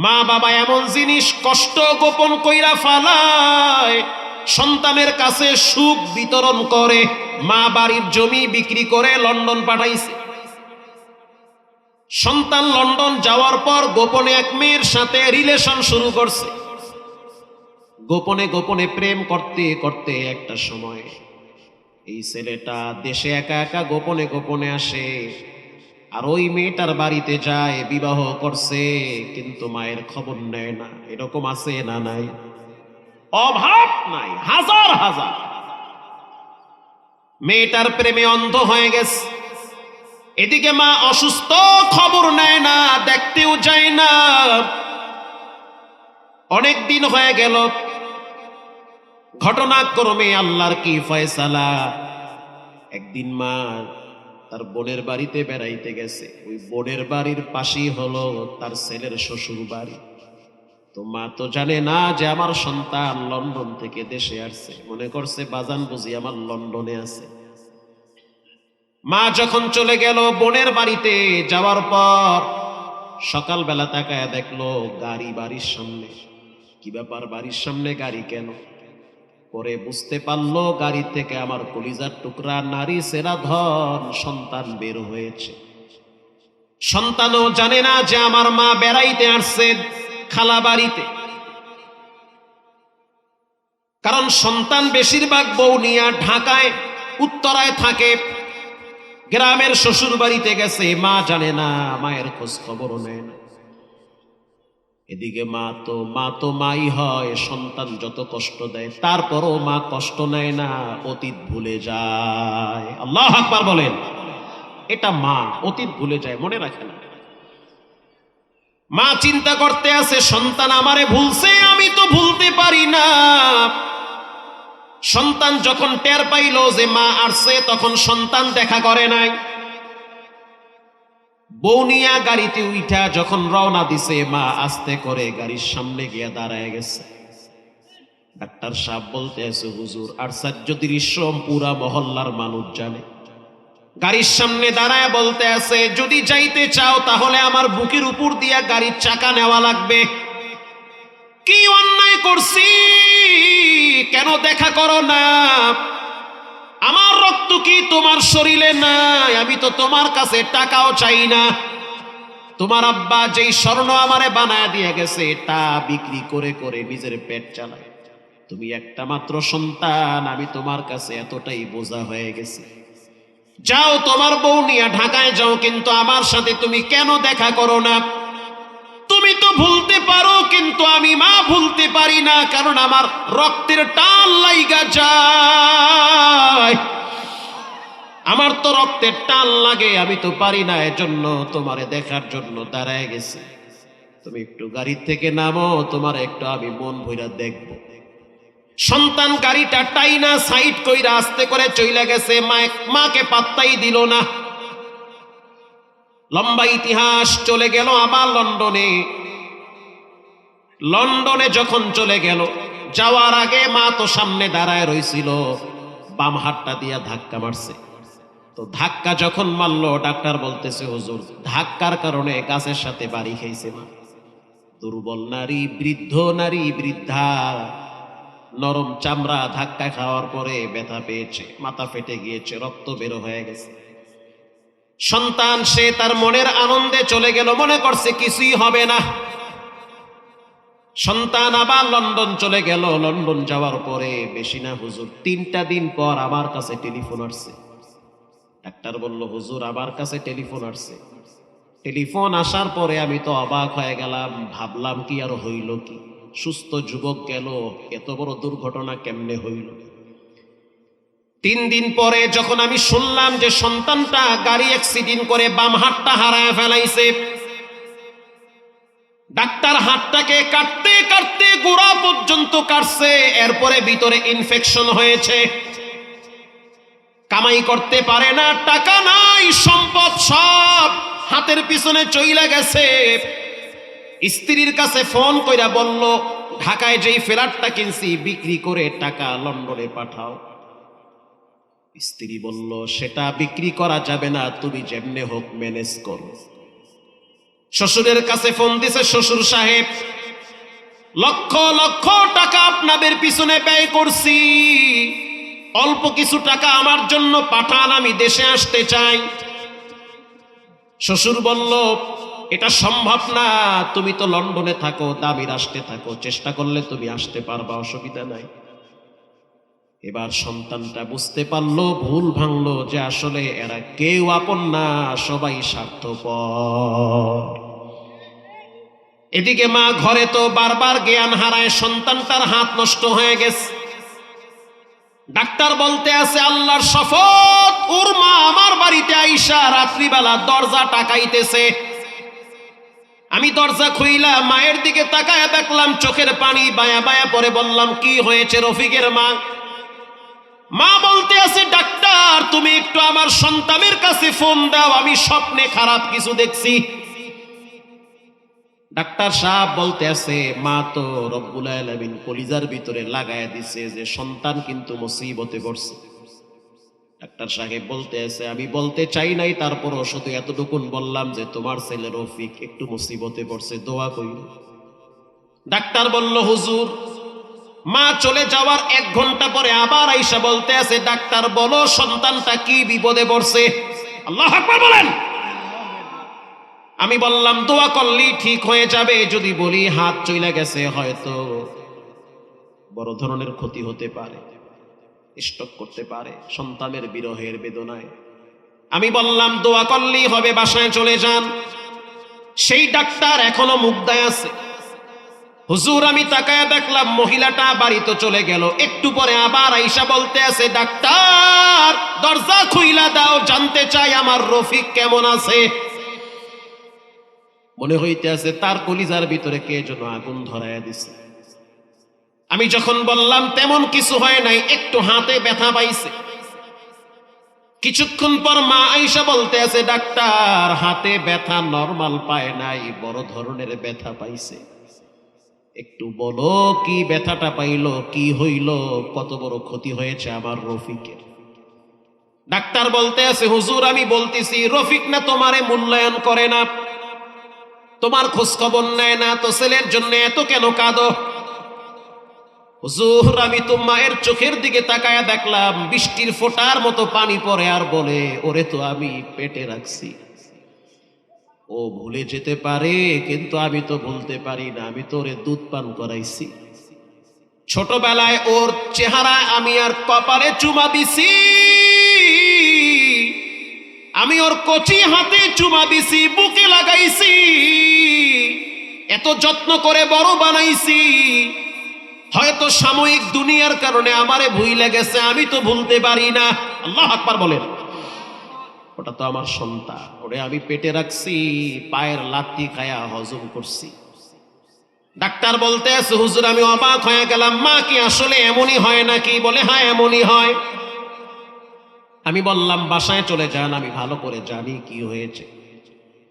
মা বাবা এমন জিনিস কষ্ট গোপন কইরা ফালায়, সন্তানের কাছে সুখ বিতরণ করে। মা বাড়ির জমি বিক্রি করে লন্ডন পাঠাইছে। সন্তান লন্ডন যাওয়ার পর গোপনে এক মেয়ের সাথে রিলেশন শুরু করছে। গোপনে গোপনে প্রেম করতে করতে একটা সময় এই ছেলেটা দেশে একা একা গোপনে গোপনে আসে, আর ওই মেয়েটার বাড়িতে যায়। বিবাহ করছে কিন্তু মায়ের খবর নেয় না। এরকম আছে না নাই? অভাব নাই, হাজার হাজার। মেয়েটার প্রেমে অন্ধ হয়ে গেছে। এদিকে মা অসুস্থ, খবর নেয় না, দেখতেও যায় না। অনেক দিন হয়ে গেল। ঘটনাক্রমে আল্লাহর কি ফয়সালা, একদিন মা তার বোনের বাড়িতে বেড়াইতে গেছে। ওই বোনের বাড়ির পাশেই হলো তার ছেলের শ্বশুর বাড়ি। তো মা তো জানে না যে আমার সন্তান লন্ডন থেকে দেশে আসছে। মনে করছে বাজান বুঝি আমার লন্ডনে আছে। মা যখন চলে গেল বোনের বাড়িতে, যাওয়ার পর সকালবেলা তাকায় দেখলো গাড়ি বাড়ির সামনে। কি ব্যাপার, বাড়ির সামনে গাড়ি কেন? পরে বুঝতে পারলো গাড়ি থেকে আমার কলিজার টুকরা নারী সেরা ধন সন্তান বের হয়েছে। সন্তানও জানে না যে আমার মা বেড়াইতে আসছে খালা বাড়িতে। কারণ সন্তান বেশিরভাগ বউ নিয়ে ঢাকায় উত্তরায় থাকে, গ্রামের শ্বশুর বাড়িতে গেছে। মা জানে না, মায়ের খোঁজ খবরও নেয় না। এদিকে মা তো মাই হয়, সন্তান যত কষ্ট দেয় তারপরও মা কষ্ট নেয় না, অতীত ভুলে যায়। আল্লাহু আকবার বলেন। এটা মা অতীত ভুলে যায়, মনে রাখে না। মা চিন্তা করতে আছে সন্তান আমারে ভুলছে, আমি তো ভুলতে পারি না। সন্তান যখন টের পাইল যে মা আসছে, তখন সন্তান দেখা করে নাই। বৌনিয়া গাড়িতে উঠা যখন রওনা দিছে, মা আস্তে করে গাড়ির সামনে গিয়া দাঁড়ায় গেছে। ডাক্তার সাহেব বলতে আছে, হুজুর আশ্চর্য দৃশ্য পুরা মহল্লার মানুষ জানে। গাড়ির সামনে দাঁড়ায় বলতে আছে, যদি যাইতে চাও তাহলে আমার বুকের উপর দিয়া গাড়ির চাকা নেওয়া লাগবে। কি অন্যায় করছি, কেন দেখা করো না? আমার রক্ত কি তোমার শরীরে নাই? আমি তো তোমার কাছে টাকাও চাই না। তোমার আব্বা যেই স্বর্ণ আমারে বানায় দিয়ে গেছে তা বিক্রি করে করে নিজের পেট চালায়। তুমি একটা মাত্র সন্তান, আমি তোমার কাছে এতটাই বোঝা হয়ে গেছি। যাও তোমার বউ নিয়ে ঢাকায় যাও, কিন্তু আমার সাথে তুমি কেন দেখা করো না? তুমি তো ভুলতে পারো কিন্তু আমি মা ভুলতে পারি না, কারণ আমার রক্তের টান লাইগা যায়। আমার তো রক্তের টান লাগে, আমি তো পারি না। এজন্য তোমারে দেখার জন্য দাঁড়ায় গেছি। তুমি একটু গাড়ি থেকে নামো, তোমার একটু আমি মন ভইরা দেখব। সন্তান গাড়িটা টাইনা সাইড কইরা আস্তে করে চইলা গেছে। মাকে পাত্তাই দিল না। লম্বা ইতিহাস চলে গেল আবার লন্ডনে। লন্ডনে যখন চলে গেল, যাওয়ার আগে মা তো সামনে দাঁড়ায় রইছিল, বাম হাতটা দিয়া ধাক্কা মারছে। তো ধাক্কা যখন মারলো, ডাক্তার বলতেছে, হুজুর ধাক্কার কারণে গাছের সাথে বাড়ি খাইছে মা। দুর্বল নারী, বৃদ্ধ নারী, বৃদ্ধা, নরম চামড়া, ধাক্কা খাওয়ার পরে ব্যথা পেয়েছে, মাথা ফেটে গিয়েছে, রক্ত বের হয়ে গেছে। সন্তান সে তার মনের আনন্দে চলে গেল, মনে করছে কিছুই হবে না। সন্তান আবার লন্ডন চলে গেল। লন্ডন যাওয়ার পরে বেশি না হুজুর 3টা দিন পর আমার কাছে টেলিফোন আসছে। ডাক্তার বলল, হুজুর আমার কাছে টেলিফোন আসছে। টেলিফোন আসার পরে আমি তো অবাক হয়ে গেলাম, ভাবলাম কি আর হইল কি? সুস্থ যুবক গেল, এত বড় দুর্ঘটনা কেমনে হইল? 3 দিন পরে যখন আমি শুনলাম যে সন্তানটা গাড়ি অ্যাক্সিডেন্ট করে বাম হাতটা হারায় ফেলাইছে, ডাক্তার হাতটাকে কাটতে কাটতে গোড়া পর্যন্ত কাটছে। এরপরে ভিতরে ইনফেকশন হয়েছে, কামাই করতে পারে না, টাকা নাই, সম্পদ সব হাতের পিছনে চইলা গেছে। স্ত্রীর কাছে ফোন কইরা বলল, ঢাকায় যেই ফ্ল্যাটটা কিনছি বিক্রি করে টাকা লন্ডনে পাঠাও। স্ত্রী বলল, সেটা বিক্রি করা যাবে না, তুমি যেমনে হোক ম্যানেজ করো। শ্বশুরের কাছে ফোন দিছে, শ্বশুর সাহেব লক্ষ লক্ষ টাকা আপনাদের পিছনে ব্যয় করছি, অল্প কিছু টাকা আমার জন্য পাঠান, আমি দেশে আসতে চাই। শ্বশুর বলল, এটা সম্ভব না, তুমি তো লন্ডনে থাকো, দামি রাষ্ট্রে থাকো, চেষ্টা করলে তুমি আসতে পারবা, অসুবিধা নাই। এবার সন্তানটা বুঝতে পারলো, ভুল ভাঙলো, যে আসলে এরা কেউ আপন না, সবাই স্বার্থপর। এদিকে মা ঘরে তো বারবার জ্ঞান হারায়, সন্তানটার হাত নষ্ট হয়ে গেছে। ডাক্তার বলতে আছে, আল্লাহর শপথ, ওর মা আমার বাড়িতে আইসা রাত্রিবেলা দরজা টাকাইতেছে। আমি দরজা খুইলা মায়ের দিকে তাকায় দেখলাম চোখের পানি বায়া বায়া পরে। বললাম, কি হয়েছে রফিকের মা? মা বলতে আছে, ডাক্তার তুমি একটু আমার সন্তানের কাছে ফোন দাও, আমি স্বপ্নে খারাপ কিছু দেখছি। ডাক্তার সাহেব বলতে আছে, মা তো রব্বুল আলামিন কলিজার ভিতরে লাগায় দিছে যে সন্তান কিন্তু মুসিবতে পড়ছে। ডাক্তার সাহেব বলতে আছে, আমি বলতে চাই নাই, তারপরও শুধু এতটুকুন বললাম যে তোমার ছেলে রফিক একটু মুসিবতে পড়ছে, দোয়া কইল। ডাক্তার বলল, হুজুর। মা চলে যাওয়ার 1 ঘন্টা পরে আবার আইসা বলতে আছে, ডাক্তার বলো সন্তানটা কি বিপদে পড়ছে। আল্লাহু আকবার বলেন। আমি বললাম, দোয়া করলেই ঠিক হয়ে যাবে। যদি বলি হাত চলে গেছে, হয়তো বড় ধরনের ক্ষতি হতে পারে, স্ট্রোক করতে পারে সন্তানের বিরহের বেদনায়। আমি বললাম, দোয়া করলেই হবে, বাসায় চলে যান। সেই ডাক্তার এখনো মুগ্ধায় আছে। হুজুর আমি তাকায় দেখলাম মহিলাটা বাড়িতে চলে গেল। একটু পরে আবার আইসা বলতে আছে, ডাক্তার দরজা খুইলা দাও, জানতে চাই আমার রফিক কেমন আছে। মনে হইতে আছে তার কলিজার ভিতরে কে যেন আগুন ধরাইয়া দিছে। আমি যখন বললাম তেমন কিছু হয় নাই, একটু হাতে ব্যথা পাইছে। কিছুক্ষণ পর মা আইসা বলতে আছে, ডাক্তার হাতে ব্যথা নরমাল পায় নাই, বড় ধরনের ব্যথা পাইছে। একটু বলো কি ব্যথাটা পাইলো, কি হইল, কত বড় ক্ষতি হয়েছে আমার রফিকের। ডাক্তার বলতে আছে, হুজুর আমি বলতেছি রফিক না তোমারে মূল্যায়ন করে না, তোমার খোঁজ খবর নেয় না, তো ছেলের জন্য এত কেন কাঁদো? হুজুর আমি তো মায়ের চোখের দিকে তাকায়া দেখলাম বৃষ্টির ফোঁটার মতো পানি পড়ে, আর বলে, ওরে তো আমি পেটে রাখছি, ও ভুলে যেতে পারে কিন্তু আমি তো ভুলতে পারি না, আমি তো ওরে দুধ পান করাইছি। ছোটবেলায় ওর চেহারায় আমি আর কপালে চুমা দিছি, আমি ওর কচি হাতে চুমা দিছি, বুকে লাগাইছি, এত যত্ন করে বড় বানাইছি। হয়তো সাময়িক দুনিয়ার কারণে আমারে ভুলে গেছে, আমি তো ভুলতে পারি না। আল্লাহু আকবার বলেন। ওটা তো আমার সন্তান, ওরে আমি পেটে রাখছি, পায়ের লাথি খায়া হজম করছি। ডাক্তার বলতে আছে, হুজুর আমি অবাক হয়ে গেলাম, মা কি আসলে এমনই হয় নাকি? বলে, হ্যাঁ এমনই হয়। আমি বললাম, বাসায় চলে যান, আমি ভালো করে জানি কি হয়েছে।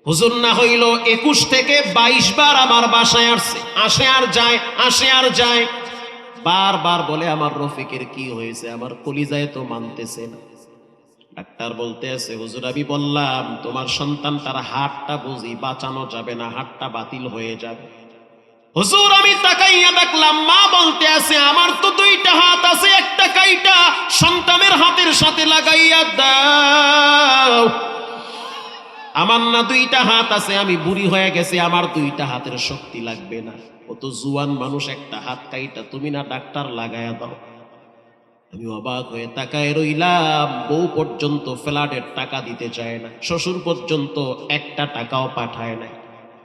হুজুর না হইল 21 থেকে 22 বার আমার বাসায় আসছে, আসে আর যায়, আসে আর যায়। বারবার বলে, আমার রফিকের কি হয়েছে, আমার কলিজায় তো মানতেছে না। ডাক্তার বলতে আছে, হুজুর আমি বললাম তোমার সন্তানটার হাতটা বুঝি বাঁচানো যাবে না, হাতটা বাতিল হয়ে যাবে। হুজুর আমি তাকাইয়া দেখলাম মা বলতে আছে, আমার তো 2টা হাত আছে, একটা কাইটা সন্তানের হাতের সাথে লাগাইয়া দাও। আমার না 2টা হাত আছে, আমি বুড়ি হয়ে গেছি, আমার 2টা হাতের শক্তি লাগবে না, ও তো জুয়ান মানুষ, একটা হাত কাইটা তুমি না ডাক্তার লাগাইয়া দাও। আমি অবাক হয়ে তাকায় রইলাম, বউ পর্যন্ত ফ্ল্যাটের টাকা দিতে চায় না, শ্বশুর পর্যন্ত 1টা টাকাও পাঠায় নাই,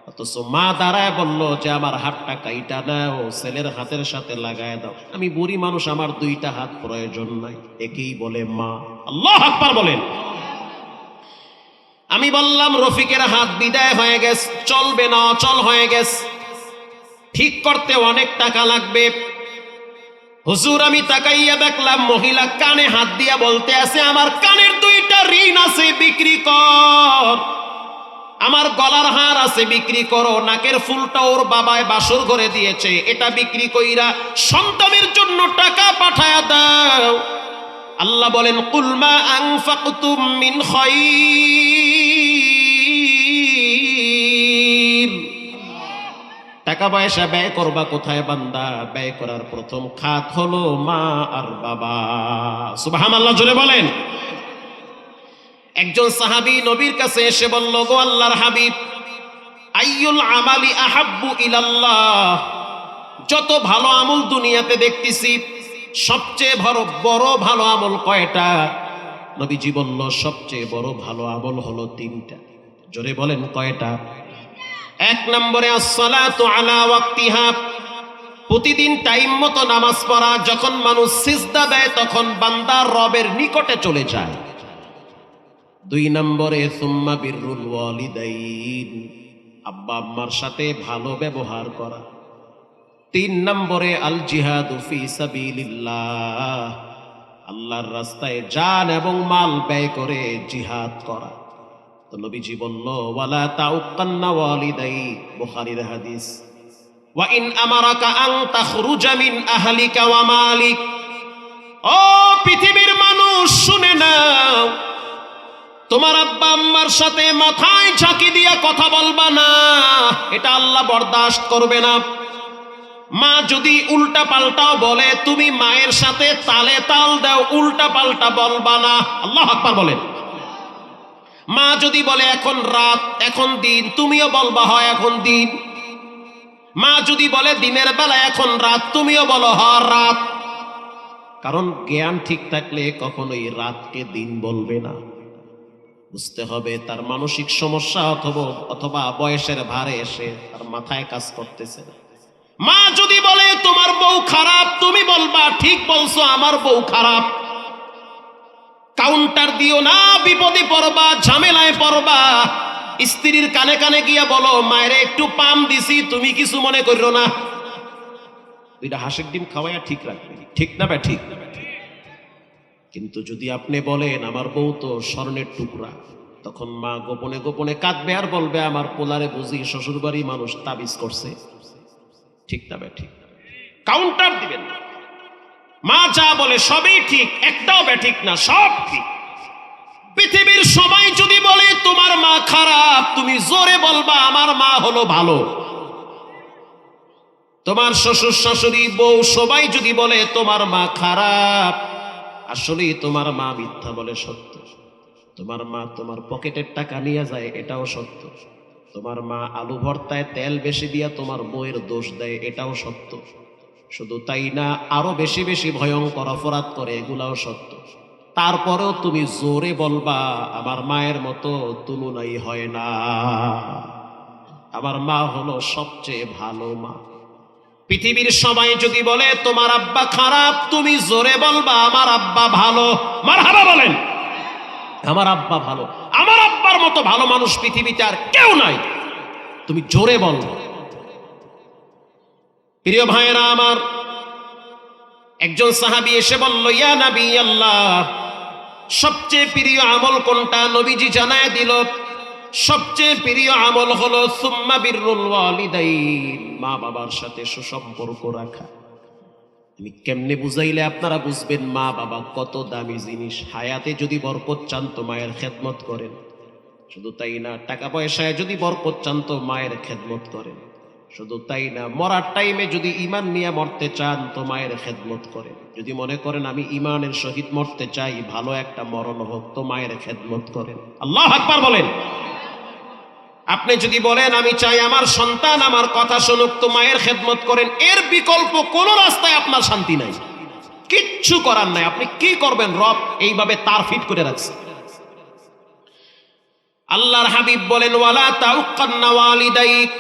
অথচ মা দাঁড়ায় বলল যে আমার হাতটা কাইটা নাও, ছেলের হাতের সাথে লাগায় দাও। আমি বুড়ি মানুষ, আমার 2টা হাত প্রয়োজন নাই, একেই বলে মা। আল্লাহু আকবার বলেন। আমি বললাম, রফিকের হাত বিদায় হয়ে গেছে, চলবে না, অচল হয়ে গেছে, ঠিক করতে অনেক টাকা লাগবে। হুজুর আমি তাকাইয়া দেখলাম মহিলা কানে হাত দিয়া বলতে আছে, আমার কানের 2টা ঋণ আছে, বিক্রি কর। আমার গলার হার আছে, বিক্রি করো। নাকের ফুলটা ওর বাবায় বাসর ঘরে দিয়েছে, এটা বিক্রি কইরা সন্তানের জন্য টাকা পাঠায়া দাও। আল্লাহ বলেন, কুল মা আনফাকতুম মিন খায়র টাকা পয়সা ব্যয় করবা কোথায় বান্দা? ব্যয় করার প্রথম খাত হলো মা আর বাবা। সুবহানাল্লাহ, জোরে বলেন। একজন সাহাবী নবীর কাছে এসে বলল, গো আল্লাহর হাবিব, আইয়ুল আমালি আহাব্বু ইলাল্লাহ, যত ভালো আমল দুনিয়াতে দেখতেছি সবচেয়ে বড় ভালো আমল কয়টা? নবীজি বলল, সবচেয়ে বড় ভালো আমল হলো তিনটা। জোরে বলেন, কয়টা? এক নম্বরে আসসালাতু আলা ওয়াক্তিহা, প্রতিদিন টাইম মতো নামাজ পড়া। যখন মানুষ সিজদা দেয় তখন বান্দা রবের নিকটে চলে যায়। দুই নম্বরে সুম্মা বিররুল ওয়ালিদাইন, আব্বা আম্মার সাথে ভালো ব্যবহার করা। তিন নম্বরে আল জিহাদু ফি সাবিলিল্লাহ, আল্লাহর রাস্তায় জান এবং মাল ব্যয় করে জিহাদ করা। তো নবীজি বলল, ওয়ালা তাউক্কান্না ওয়ালিদাই, বুখারীর হাদিস। ওয়া ইন আমারাকা আন তাখরুজা মিন আহলিকা ওয়া মালিক, ও পৃথিবীর মানুষ শুনে নাও, তোমার আব্বা আম্মার সাথে মাথায় ঝাঁকি দিয়া কথা বলবা না, এটা আল্লাহ বরদাস্ত করবে না। মা যদি উল্টা পাল্টাও বলে, তুমি মায়ের সাথে তালে তাল দাও, উল্টা পাল্টা বলবা না। আল্লাহু আকবার বলেন। মা যদি বলে এখন রাত এখন দিন, তুমিও বলবা হয় এখন দিন। মা যদি বলে দিনের বেলা এখন রাত, তুমিও বলো হয় রাত। কারণ জ্ঞান ঠিক থাকলে কখনোই রাতকে দিন বলবে না। বুঝতে হবে তার মানসিক সমস্যা অথবা বয়সের ভারে এসে তার মাথায় কাজ করতেছে না। মা যদি বলে তোমার বউ খারাপ, তুমি বলবা ঠিক বলছো, আমার বউ খারাপ। কাউন্টার দিও না, বিপদে পড়বা, ঝামেলায় পড়বা। স্ত্রীর কানে কানে গিয়া বলো, মায়ের একটু পাম দিছি, তুমি কিছু মনে করো না। দুইটা হাঁসের ডিম খাওয়াইয়া ঠিক রাখবে, ঠিক না বে ঠিক? কিন্তু যদি আপনি বলেন আমার বউ তো স্বর্ণের টুকরা, তখন মা গোপনে গোপনে কাঁদবে আর বলবে, আমার পোলারে বুঝি শ্বশুর বাড়ি মানুষ তাবিজ করছে। ঠিক না বে ঠিক? কাউন্টার দিবেন না। মা যা বলে সবই ঠিক, একটাও ব্যাঠিক না, সব ঠিক। পৃথিবীর সবাই যদি বলে তোমার মা খারাপ, তুমি জোরে বলবা আমার মা হলো ভালো। তোমার শ্বশুর শাশুড়ি বউ সবাই যদি বলে তোমার মা খারাপ, আসলে তোমার মা মিথ্যা বলে সত্য। তোমার মা তোমার পকেটের টাকা নিয়ে যায়, এটাও সত্য। তোমার মা আলু ভর্তায় তেল বেশি দিয়া তোমার বউয়ের দোষ দেয়, এটাও সত্য। শুধু তাই না, আরো বেশি বেশি ভয়ঙ্কর অপরাধ করে, এগুলাও সত্য। তারপরেও তুমি জোরে বলবা আমার মায়ের মতো তুলনাই হয় না, আমার মা হলো সবচেয়ে ভালো মা। পৃথিবীর সবাই যদি বলে তোমার আব্বা খারাপ, তুমি জোরে বলবা আমার আব্বা ভালো। মারহাবা বলেন। আমার আব্বা ভালো, আমার আব্বার মতো ভালো মানুষ পৃথিবীতে আর কেউ নাই, তুমি জোরে বলো। প্রিয় ভাইয়েরা আমার, একজন সাহাবী এসে বলল, ইয়া নবী আল্লাহ, সবচেয়ে প্রিয় আমল কোনটা? নবীজি জানায় দিল, সবচেয়ে প্রিয় আমল হলো সুম্মা বিররুল ওয়ালিদাইন, মা বাবার সাথে সুসম্পর্ক রাখা। আমি কেমনে বুঝাইলে আপনারা বুঝবেন মা বাবা কত দামি জিনিস? হায়াতে যদি বরকত চান তো মায়ের খেদমত করেন। শুধু তাই না, টাকা পয়সায় যদি বরকত চান তো মায়ের খেদমত করেন। শুধু তাই না, মরার টাইমে যদি ঈমান নিয়ে মরতে চান তো মায়ের খেদমত করেন। যদি মনে করেন আমি ঈমানের সহিত মরতে চাই, ভালো একটা মরণ হোক, তো মায়ের খেদমত করেন। আল্লাহু আকবার বলেন। আপনি যদি বলেন আমি চাই আমার সন্তান আমার কথা শুনুক, তো মায়ের খেদমত করেন। এর বিকল্প কোন রাস্তায় আপনার শান্তি নাই, কিচ্ছু করার নাই। আপনি কি করবেন? রব এইভাবে তার ফিট করে রাখছে। আল্লাহর হাবিব বলেন, ওয়ালা তাউক্কান্না ওয়ালিদাইক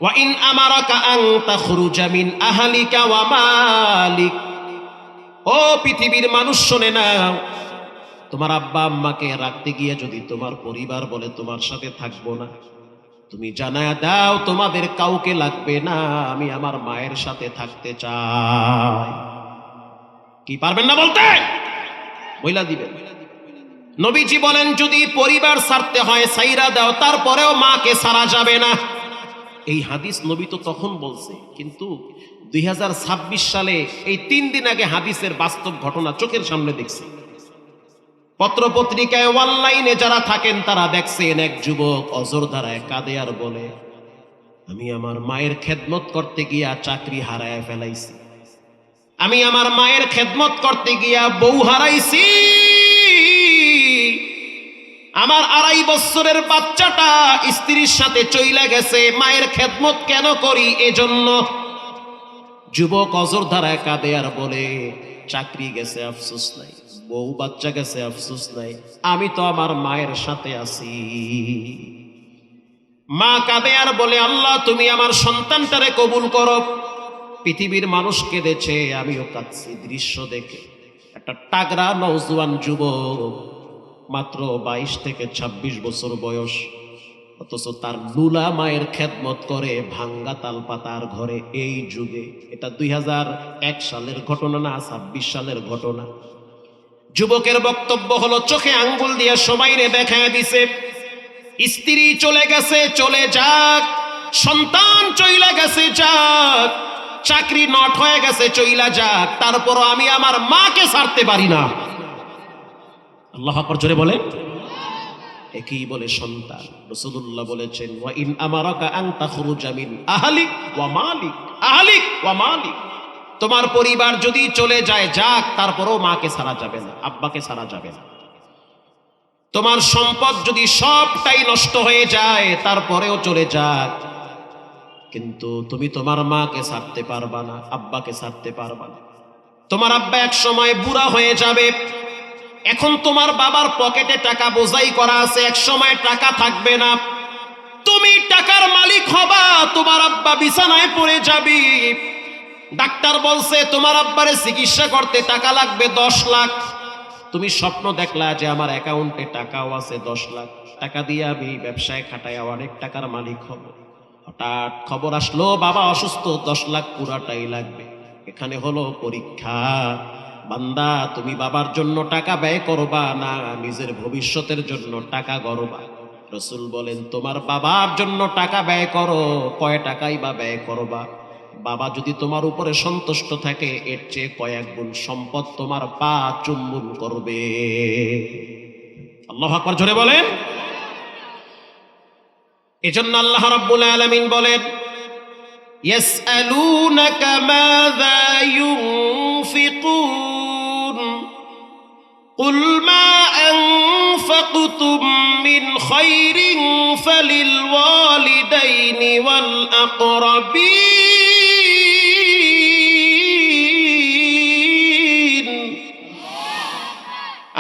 ওয়া ইন আমারাকা আন তাখরুজা মিন আহলিকা ওয়া মালিক। ও পৃথিবীর মানুষ শুনে নাও, তোমার আব্বা আম্মাকে রাখতে গিয়ে যদি তোমার পরিবার বলে তোমার সাথে থাকবো না, তুমি জানায়া দাও তোমাদের কাউকে লাগবে না, আমি আমার মায়ের সাথে থাকতে চাই। কি পারবেন না বলতে? বইলা দিবেন। নবীজি বলেন, যদি পরিবার ছাড়তে হয় সাইরা দাও, তারপরেও মাকে ছাড়া যাবে না। এই হাদিস নবী তো তখন বলছে, কিন্তু 2026 সালে এই 3 দিন আগে হাদিসের বাস্তব ঘটনা চোখের সামনে দেখছি। পত্র পত্রিকায় অনলাইনে যারা থাকেন তারা দেখছেন, এক যুবক অজর ধারায় কাঁদে আর বলে, আমি আমার মায়ের খেদমত করতে গিয়া চাকরি হারায় ফেলাইছি, আমি আমার মায়ের খেদমত করতে গিয়া বউ হারাইছি, আমার 2.5 বছরের বাচ্চাটা স্ত্রীর সাথে চইলা গেছে, মায়ের খেদমত কেন করি? এজন্য। যুবক অজর ধারায় কাঁদে আর বলে, চাকরি গেছে আফসোস নাই, বউ বাচ্চা গেছে আফসোস নাই, আমি তো আমার মায়ের সাথে আছি। মা কাঁদে আর বলে, আল্লাহ তুমি আমার সন্তানটারে কবুল করো। পৃথিবীর মানুষ কেঁদেছে, আমিও কাঁদছি দৃশ্য দেখে। একটা টাগরা নওজোয়ান যুবক, মাত্র 22 থেকে 26 বছর বয়স, অথচ তার লুলা মায়ের খেদমত করে ভাঙ্গা তাল পাতার ঘরে। এই যুগে, এটা 2001 সালের ঘটনা না, 26 সালের ঘটনা। যুবকের বক্তব্য হলো, চোখে আঙ্গুল দিয়ে সবাইরে দেখায় দিছে, স্ত্রী চলে গেছে চলে যাক, সন্তান চইলা গেছে যাক, চাকরি নট হয়ে গেছে চইলা যাক, তারপরও আমি আমার মাকে ছাড়তে পারি না। আল্লাহু আকবার জোরে বলেন। একই বলে সন্তান। রাসূলুল্লাহ বলেছেন, ওয়া ইন আমারাকা আন তাখরুজা মিন আহলিক ওয়া মালিক, আহলিক ওয়া মালিক, তোমার পরিবার যদি চলে যায় যাক, তারপরও মাকে ছাড়া যাবে না, আব্বাকে ছাড়া যাবে না। তোমার সম্পদ যদি সবটাই নষ্ট হয়ে যায়, তারপরেও চলে যাক, কিন্তু তুমি তোমার মাকে ছাড়তে পারবা না, আব্বাকে ছাড়তে পারবা না। তোমার আব্বা এক সময় বুড়া হয়ে যাবে, এখন তোমার বাবার পকেটে টাকা বোঝাই করা আছে, এক সময় টাকা থাকবে না, তুমি টাকার মালিক হবা, তোমার আব্বা বিছানায় পড়ে যাবে, ডাক্তার বলছে তোমার আব্বারে চিকিৎসা করতে টাকা লাগবে 10 লাখ। তুমি স্বপ্ন দেখলা যে আমার অ্যাকাউন্টে টাকাও আছে 10 লাখ, টাকা দিয়ে আমি ব্যবসায় খাটায় অনেক টাকার মালিক হব। হঠাৎ খবর আসলো বাবা অসুস্থ, 10 লাখ পুরাটাই লাগবে। এখানে হলো পরীক্ষা, বান্দা তুমি বাবার জন্য টাকা ব্যয় করবা না নিজের ভবিষ্যতের জন্য টাকা গড়বা? রাসূল বলেন, তোমার বাবার জন্য টাকা ব্যয় করো, কয় টাকাই বা ব্যয় করবা? বাবা যদি তোমার উপরে সন্তুষ্ট থাকে, এর চেয়ে কয়েক গুণ সম্পদ তোমার পা চুম্বন করবে। আল্লাহু আকবার জোরে বলেন। এজন্য আল্লাহ রাব্বুল আলামিন বলেন, ইয়াসআলুনাকা মাযা ইউনফিকুন কুল মা আনফাকতুম মিন খায়রিন ফালিল ওয়ালিদাইনি ওয়াল আকরাবিন।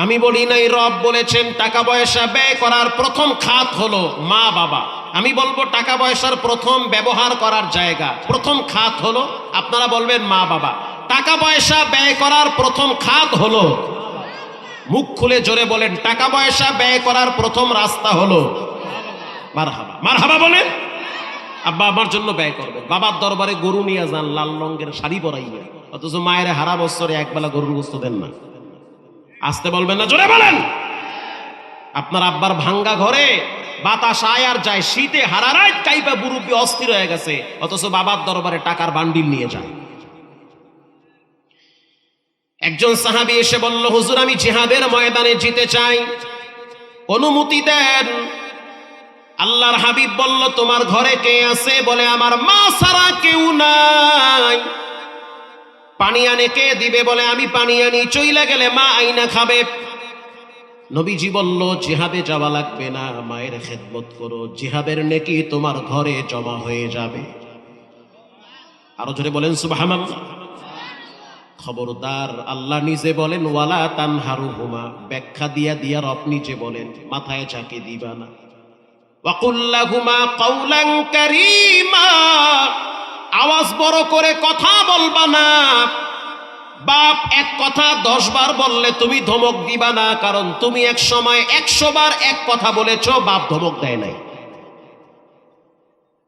আমি বলি নাই, রব বলেছেন টাকা পয়সা ব্যয় করার প্রথম খাত হলো মা বাবা। আমি বলবো টাকা পয়সার প্রথম ব্যবহার করার জায়গা, প্রথম খাত হলো, আপনারা বলবেন মা বাবা। টাকা পয়সা ব্যয় করার প্রথম খাত হলো, মুখ খুলে জোরে বলেন, টাকা পয়সা ব্যয় করার প্রথম রাস্তা হলো মারহাবা। মারহাবা বলেন। আব্বা আমার জন্য ব্যয় করবেন, বাবার দরবারে গরু নিয়ে যান, লাল রঙের শাড়ি পরাইয়া, অথচ মায়ের হারা বছরে একবেলা গরুর গোশত দেন না। আসতে বলবেন না, জোরে বলেন। আপনার আব্বার ভাঙ্গা ঘরে বাতাস আয় আর যায়, শীতে হারারাত কাইপা মুরব্বি অস্থির হয়ে গেছে, অথচ বাবার দরবারে টাকার বান্ডিল নিয়ে যায়। একজন সাহাবী এসে বলল, হুজুর আমি জিহাদের ময়দানে যেতে চাই, অনুমতি দেন। আল্লাহর হাবিব বলল, তোমার ঘরে কে আছে? বলে, আমার মা ছাড়া কেউ নাই। পানি আনে কে দিবে? বলে, আমি পানি আনি। চইলা গেলে মা আইনা খাবে। নবীজি বলল, জিহাদে যাওয়া লাগবে না, মায়ের খেদমত করো, জিহাদের নেকি তোমার ঘরে জমা হয়ে যাবে। আরো জোরে বলেন সুবহানাল্লাহ। খবরদার, আল্লাহ নিজে বলেন, ওয়ালা তানহারুহুমা, ব্যাখ্যা দিয়া দিয়া রব নিজে বলেন, মাথায় ঝাঁকি দিবা না। ওয়াকুল লাহুমা কাওলান কারীমা, আওয়াজ বড় করে কথা বলবা না। বাপ এক কথা 10 বার বললে তুমি ধমক দিবা না, কারণ তুমি এক সময় 100 বার এক কথা বলেছো, বাপ ধমক দেয় নাই।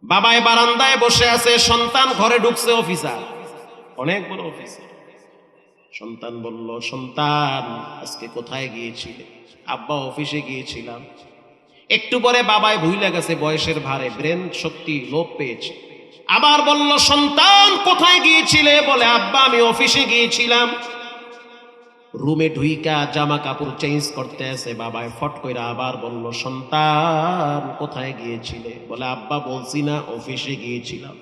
বাবাই বারান্দায় বসে আছে, সন্তান ঘরে ঢুকছে, অফিসার, অনেক বড় অফিসার। সন্তান বলল, সন্তান আজকে কোথায় গিয়েছিলে? আব্বা অফিসে গিয়েছিলাম। একটু পরে বাবাই ভুলে গেছে, বয়সের ভারে ব্রেন শক্তি লোপ পেয়েছে। আবার বলল, সন্তান কোথায় গিয়েছিলে? বলে, আব্বা আমি অফিসে গিয়েছিলাম। রুমে ঢুইকা জামা কাপড় চেঞ্জ করতে আসে, বাবায় ফট কইরা আবার বলল, সন্তান কোথায় গিয়েছিলে? বলে, আব্বা বলছি না অফিসে গিয়েছিলাম।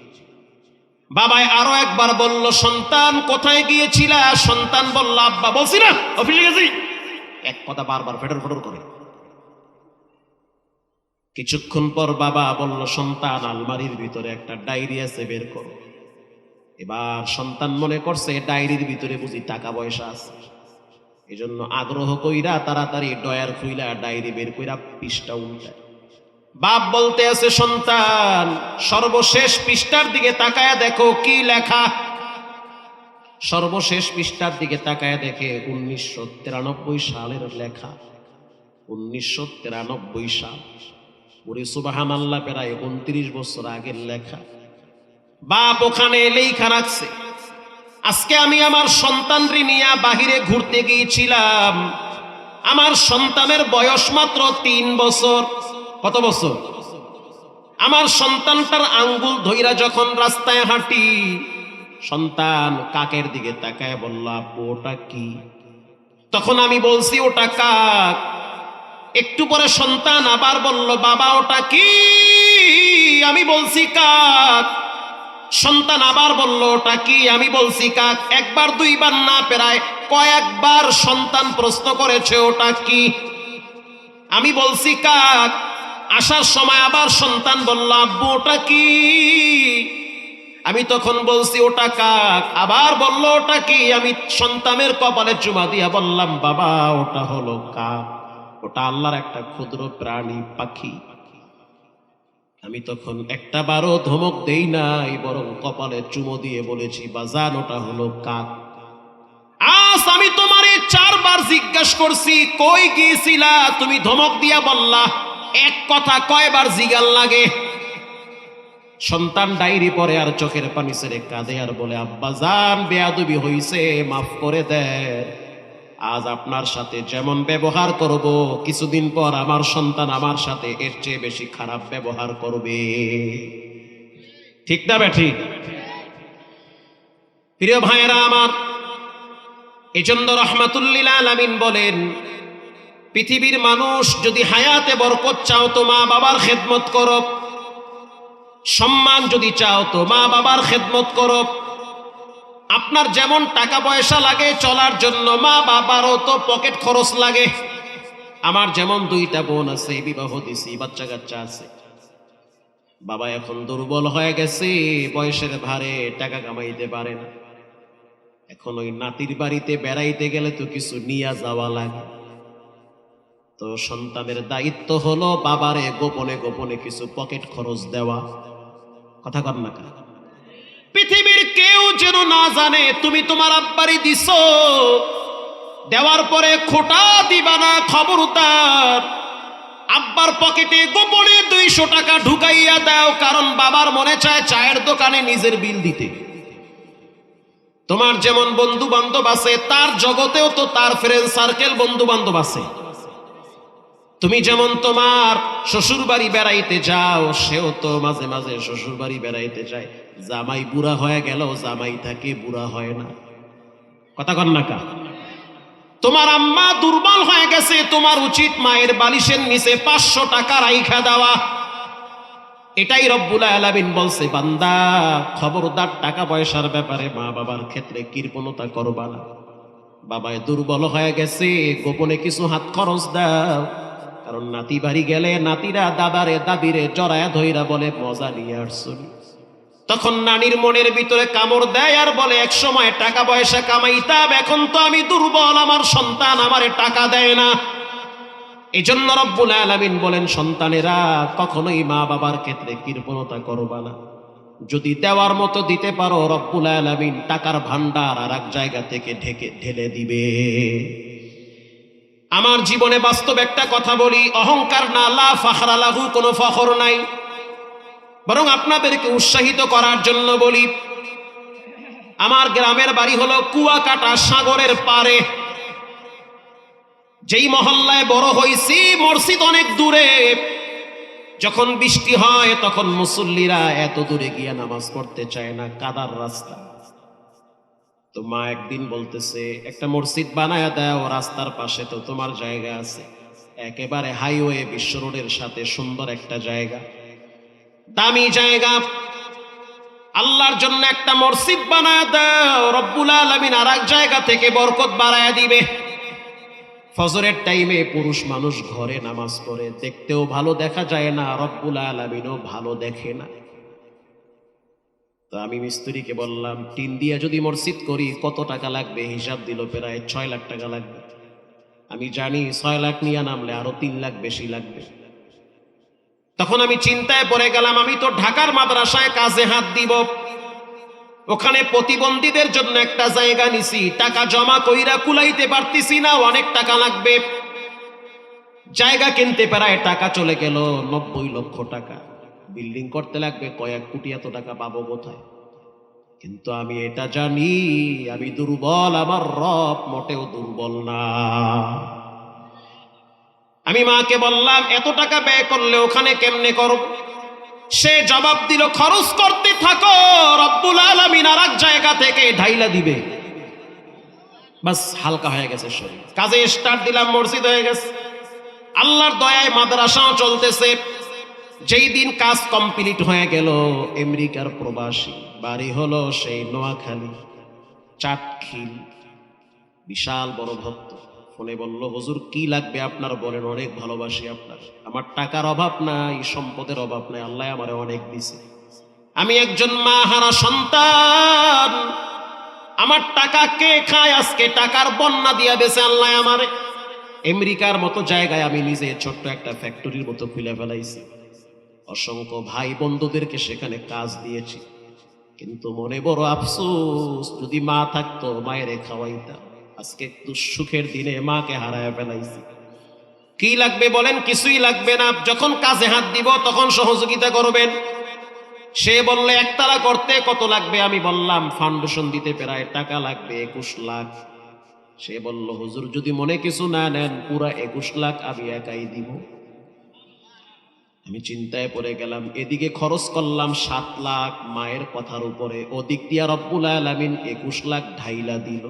বাবায় আরো একবার বলল, সন্তান কোথায় গিয়েছিলা? সন্তান বলল, আব্বা বলছি না অফিসে গেছি। এক কথা বারবার ফেটর ফেটর করে। কিছুক্ষণ পর বাবা বলল, সন্তান আলমারির ভিতরে একটা ডায়েরি আছে, বের করো। এবার সন্তান মনে করছে ডায়েরির ভিতরে বুঝি টাকা পয়সা আছে, এজন্য আগ্রহ কইরা তাড়াতাড়ি ডয়ার খুইলা ডায়েরি বের কইরা পৃষ্ঠা উল্টায়। বাপ বলতে আছে, সন্তান সর্বশেষ পৃষ্ঠার দিকে তাকায়া দেখো কি লেখা। সর্বশেষ পৃষ্ঠার দিকে তাকায়া দেখে 1993 সালের লেখা। 1993 সাল, ওরে সুবহানাল্লাহ, প্রায় 29 বছর আগের লেখা। বাপ ওখানে লেখা রাখছে, আজকে আমি আমার সন্তানকে নিয়ে বাহিরে ঘুরতে গিয়েছিলাম। আমার সন্তানের বয়স মাত্র 3 বছর। কত বছর? আমার সন্তানটার আঙ্গুল ধইরা যখন রাস্তায় হাঁটি, সন্তান কাকের দিকে তাকায় বলল, আব্বু ওটা কি? তখন আমি বলছি, ওটা কাক। একটু পরে সন্তান আবার বলল, বাবা ওটা কি? আমি বলছি কাক। সন্তান আবার বলল, ওটা কি? আমি বলছি কাক। একবার দুইবার না, প্রায় কয়েকবার সন্তান প্রশ্ন করেছে, ওটা কি? আমি বলছি কাক। আসার সময় আবার সন্তান বলল, আব্বু ওটা কি? আমি তখন বলছি, ওটা কাক। আবার বলল, ওটা কি? আমি সন্তানের কপালে চুমা দিয়া বললাম, বাবা ওটা হলো কাক, ওটা আল্লাহর একটা ক্ষুদ্র প্রাণী, পাখি। আমি তখন একটা বারও ধমক দেই নাই, বরং কপালে চুমো দিয়ে বলেছি, বাজান ওটা হলো কাক। আজ আমি তোমারে 4 বার জিজ্ঞাসা করছি কই গিয়েছিলা, তুমি ধমক দিয়া বললা। এক কথা কয়বার জিগাল লাগে? সন্তান ডায়েরি পড়ে আর চোখের পানি ছেড়ে কাঁদে আর বলে, আব্বা জান বেয়াদবি হইছে, মাফ করে দেন। আজ আপনার সাথে যেমন ব্যবহার করব, কিছুদিন পর আমার সন্তান আমার সাথে এর চেয়ে বেশি খারাপ ব্যবহার করবে। ঠিক না ঠিক? প্রিয় ভাইয়েরা আমার, এজন্য রাহমাতুল লিল আলামিন বলেন, পৃথিবীর মানুষ যদি হায়াতে বরকত চাও তো মা বাবার খেদমত করো, সম্মান যদি চাও তো মা বাবার খেদমত করো। আপনার যেমন টাকা পয়সা লাগে চলার জন্য, মা বাবারও তো পকেট খরচ লাগে। আমার যেমন 2টা বোন আছে, বিবাহ দিছি, বাচ্চা কাচ্চা আছে। বাবা এখন দুর্বল হয়ে গেছে, বয়সের ভারে টাকা কামাইতে পারে না। এখন ওই নাতির বাড়িতে বেড়াইতে গেলে তো কিছু নিয়ে যাওয়া লাগে। তো সন্তানের দায়িত্ব হলো বাবারে গোপনে গোপনে কিছু পকেট খরচ দেওয়া। কথা কর না কেন? পৃথিবীর কেউ যেন না জানে তুমি তোমার আব্বারে দিছো। দেওয়ার পরে খোটা দিবা না, খবরদার। আব্বার পকেটে গোপনে 200 টাকা ঢুকাইয়া দাও, কারণ বাবার মনে চায় চায়ের দোকানে নিজের বিল দিতে। তোমার যেমন বন্ধু বান্ধব আছে, তার জগতেও তো তার ফ্রেন্ড সার্কেল বন্ধু বান্ধব আছে। তুমি যেমন তোমার শ্বশুর বাড়ি বেড়াইতে যাও, সেও তো মাঝে মাঝে শ্বশুর বাড়ি বেড়াইতে যায়। জামাই বুড়া হয়ে গেল, জামাই থাকে বুড়া হয় না। কথা কন না কা? তোমার আম্মা দুর্বল হয়ে গেছে, তোমার উচিত মায়ের বালিশের নিচে 500 টাকা রাইখা দেওয়া। এটাই রব্বুল আলামিন বলছে, বান্দা খবরদার টাকা পয়সার ব্যাপারে মা বাবার ক্ষেত্রে কৃপণতা করবা না। বাবায় দুর্বল হয়ে গেছে, গোপনে কিছু হাত খরচ দাও। কারণ নাতি বাড়ি গেলে নাতিরা দাদারে দাদিরে জড়ায়া ধইরা বলে, মজা নিয়ে আসছো। তখন নানির মনের ভিতরে কামড় দেয় আর বলে, এক সময় টাকা পয়সা কামাইতাম, এখন তো আমি দুর্বল, আমার সন্তান আমারে টাকা দেয় না। এজন্য রব্বুল আলামিন বলেন, সন্তানেরা কখনোই মা বাবার ক্ষেত্রে কৃপণতা করবা না। যদি দেওয়ার মতো দিতে পারো, রব্বুল আলামিন টাকার ভান্ডার আর এক জায়গা থেকে ঢেলে দিবে। আমার জীবনে বাস্তব একটা কথা বলি, অহংকার না, লা ফাখরা লাহু, কোনো ফখর নাই, বরং আপনাদেরকে উৎসাহিত করার জন্য বলি। আমার গ্রামের বাড়ি হলো কুয়াকাটা, সাগরের পারে। যেই মহল্লায় বড় হইছি, মসজিদ অনেক দূরে। যখন বৃষ্টি হয় তখন মুসল্লিরা এত দূরে গিয়ে নামাজ পড়তে চায় না, কাদার রাস্তা। তো মা একদিন বলতেছে, একটা মসজিদ বানায়া দাও রাস্তার পাশে, তো তোমার জায়গা আছে, একেবারে হাইওয়ে বিশ্ব রোডের সাথে সুন্দর একটা জায়গা, দামি জায়গা, আল্লাহর জন্য একটা মসজিদ বানায়া দাও, রব্বুল আলামিন আর এক জায়গা থেকে বরকত বাড়ায়া দিবে। ফজরের টাইমে পুরুষ মানুষ ঘরে নামাজ পড়ে, দেখতেও ভালো দেখা যায় না, রব্বুল আলামিনও ভালো দেখে না। তো আমি মিস্ত্রিকে বললাম, টিন দিয়া যদি মসজিদ করি কত টাকা লাগবে? হিসাব দিল, প্রায় 6 লাখ টাকা লাগবে। আমি জানি 6 লাখ নিয়ে নামলে আরো 3 লাখ বেশি লাগবে। তখন আমি চিন্তায় পড়ে গেলাম, আমি তো ঢাকার মাদ্রাসায় কাজে হাত দিব, ওখানে প্রতিবন্ধীদের জন্য একটা জায়গা নিছি, টাকা জমা কইরা কুলাইতে পারতেছি না, অনেক টাকা লাগবে। জায়গা কিনতে পারায় টাকা চলে গেল 90 লক্ষ টাকা, বিল্ডিং করতে লাগবে কয়েক কোটি, এত টাকা পাবো কোথায়? কিন্তু আমি এটা জানি আমি দুর্বল, আমার রব মোটেও দুর্বল না। আমি মাকে বললাম, এত টাকা ব্যয় করলে ওখানে কেমনে করব? সে জবাব দিল, খরচ করতে থাকো, রব্বুল আলামিন আর এক জায়গা থেকে ঢাইলা দিবে। বাস হালকা হয়ে গেছে শরীর, কাজে স্টার্ট দিলাম, মসজিদ হয়ে গেছে। আল্লাহর দয়ায় মাদ্রাসাও চলতেছে। যেই দিন কাজ কমপ্লিট হয়ে গেল, আমেরিকার প্রবাসী, বাড়ি হলো সেই নোয়াখালী চাটখিল, বিশাল বড় ভক্ত, ফোনে বলল, হুজুর কি লাগবে আপনার বলেন, অনেক ভালোবাসি আপনার, আমার টাকার অভাব নাই, সম্পদের অভাব নাই, আল্লাহ আমারে অনেক দিছে, আমি একজন মা হারা সন্তান, আমার টাকা কে খায়? আজকে টাকার বন্যা দিয়া বেছে আল্লাহ আমারে। আমেরিকার মতো জায়গায় আমি নিজে ছোট্ট একটা ফ্যাক্টরির মতো খুলে ফেলাইছি, অসংখ্য ভাই বন্ধুদেরকে সেখানে কাজ দিয়েছি, কিন্তু মনে বড় আফসোস, যদি মা থাকতো মায়ের খাওয়াইতাম। আজকে দুঃসুখের দিনে মাকে হারায় ফেলাইছি। কি লাগবে বলেন? কিছুই লাগবে না, যখন কাজে হাত দিব তখন সহযোগিতা করবেন। সে বললে একতলা করতে কত লাগবে? আমি বললাম ফাউন্ডেশন দিতে প্রায় টাকা লাগবে 21 লাখ। সে বলল, হুজুর যদি মনে কিছু না নেন, পুরা 21 লাখ আমি একাই দিব। আমি চিন্তায় পড়ে গেলাম, এদিকে খরচ করলাম 7 লাখ মায়ের কথার উপরে, ওদিক দিয়া রব্বুল আলামিন 21 লাখ ঢাইলা দিল।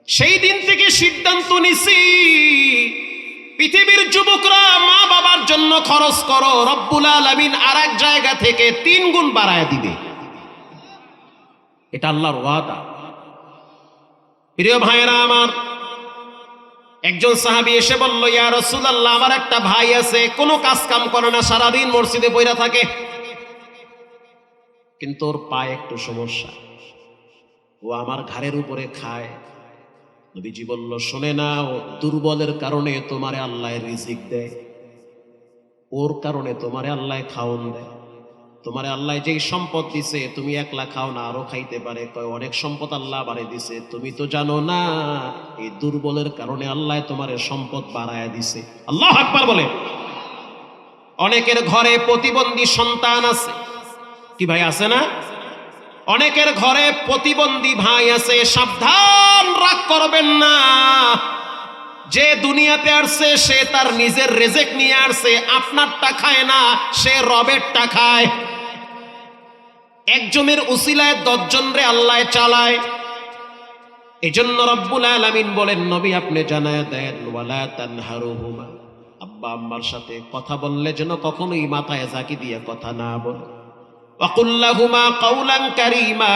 সেই দিন থেকে সিদ্ধান্ত নিছি, পৃথিবীর যুবকরা মা বাবার জন্য খরচ করো, রব্বুল আলামিন আর এক জায়গা থেকে 3 গুণ বাড়ায় দিবে। এটা আল্লাহর ওয়াদা। প্রিয় ভাইরা আমার, একজন সাহাবী এসে বলল, ইয়া রাসূলুল্লাহ, আমার একটা ভাই আছে, কোনো কাজ কাম করে না, সারাদিন মসজিদে বইরা থাকে, কিন্তু ওর পায়ে একটু সমস্যা, ও আমার ঘাড়ের উপরে খায়। নবীজি বলল, শোনে না, ও দুর্বলের কারণে তোমারে আল্লাহ রিজিক দেয়, ওর কারণে তোমারে আল্লাহ খাওন দেয়। তোমারে আল্লাহ যেই সম্পদ দিছে, তুমি একলা খাও না, আরো খাইতে পারে, কয় অনেক সম্পদ আল্লাহ বাড়াই দিছে, তুমি তো জানো না, এই দুর্বলের কারণে আল্লাহ তোমারে সম্পদ বাড়ায় দিছে। আল্লাহু আকবার বলে। অনেকের ঘরে প্রতিবন্ধী সন্তান আছে, কি ভাই আছে না? অনেকের ঘরে প্রতিবন্ধী ভাই আছে, সাবধান, রাগ করবেন না। যে দুনিয়াতে আসছে সে তার নিজের রেজেক নিয়ে আসছে, আপনারটা খায় না, সে রবেরটা খায়। একজনের উসিলায় 10 জনরে আল্লাহ চালায়। এজন্য রব্বুল আলামিন বলেন, নবী আপনি জানায় দেন, ওয়ালা তানহারুহুমা, আব্বা আম্মার সাথে কথা বললে যেন কখনোই মাথায় জাকি দিয়ে কথা না বলে। ওয়াকুল লাহুমা কাওলান কারীমা,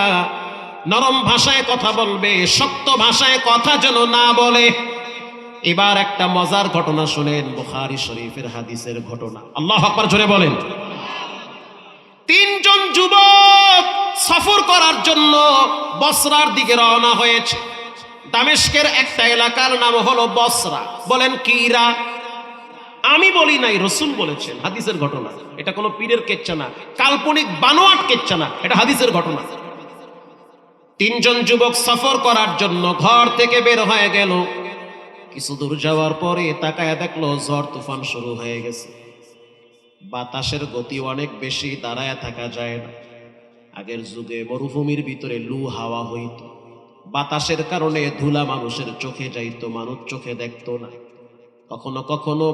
নরম ভাষায় কথা বলবে, শক্ত ভাষায় কথা যেন না বলে। এবার একটা মজার ঘটনা শুনেন, বুখারী শরীফের হাদিসের ঘটনা। আল্লাহু আকবার জোরে বলেন। 3 জন যুবক সফর করার জন্য বসরার দিকে রওনা হয়েছে। দামেস্কের একটা এলাকার নাম হলো বসরা। বলেন কিরা? আমি বলি নাই, রাসূল বলেছেন, হাদিসের ঘটনা। এটা কোনো পীরের কেচ্ছা না, কাল্পনিক বানোয়াট কেচ্ছা না, এটা হাদিসের ঘটনা। 3 জন যুবক সফর করার জন্য ঘর থেকে বের হয়ে গেল। কিছু দূর যাওয়ার পরে তাকায় দেখলো ঝড় তুফান শুরু হয়ে গেছে, বাতাসের গতি অনেক বেশি, দাঁড়ায় থাকা যায় না। আগের যুগে মরুভূমির ভিতরে লু হাওয়া হইত, বাতাসের কারণে ধুলা মানুষের চোখে যাইতো, মানুষ চোখে দেখতো না। কখনো কখনো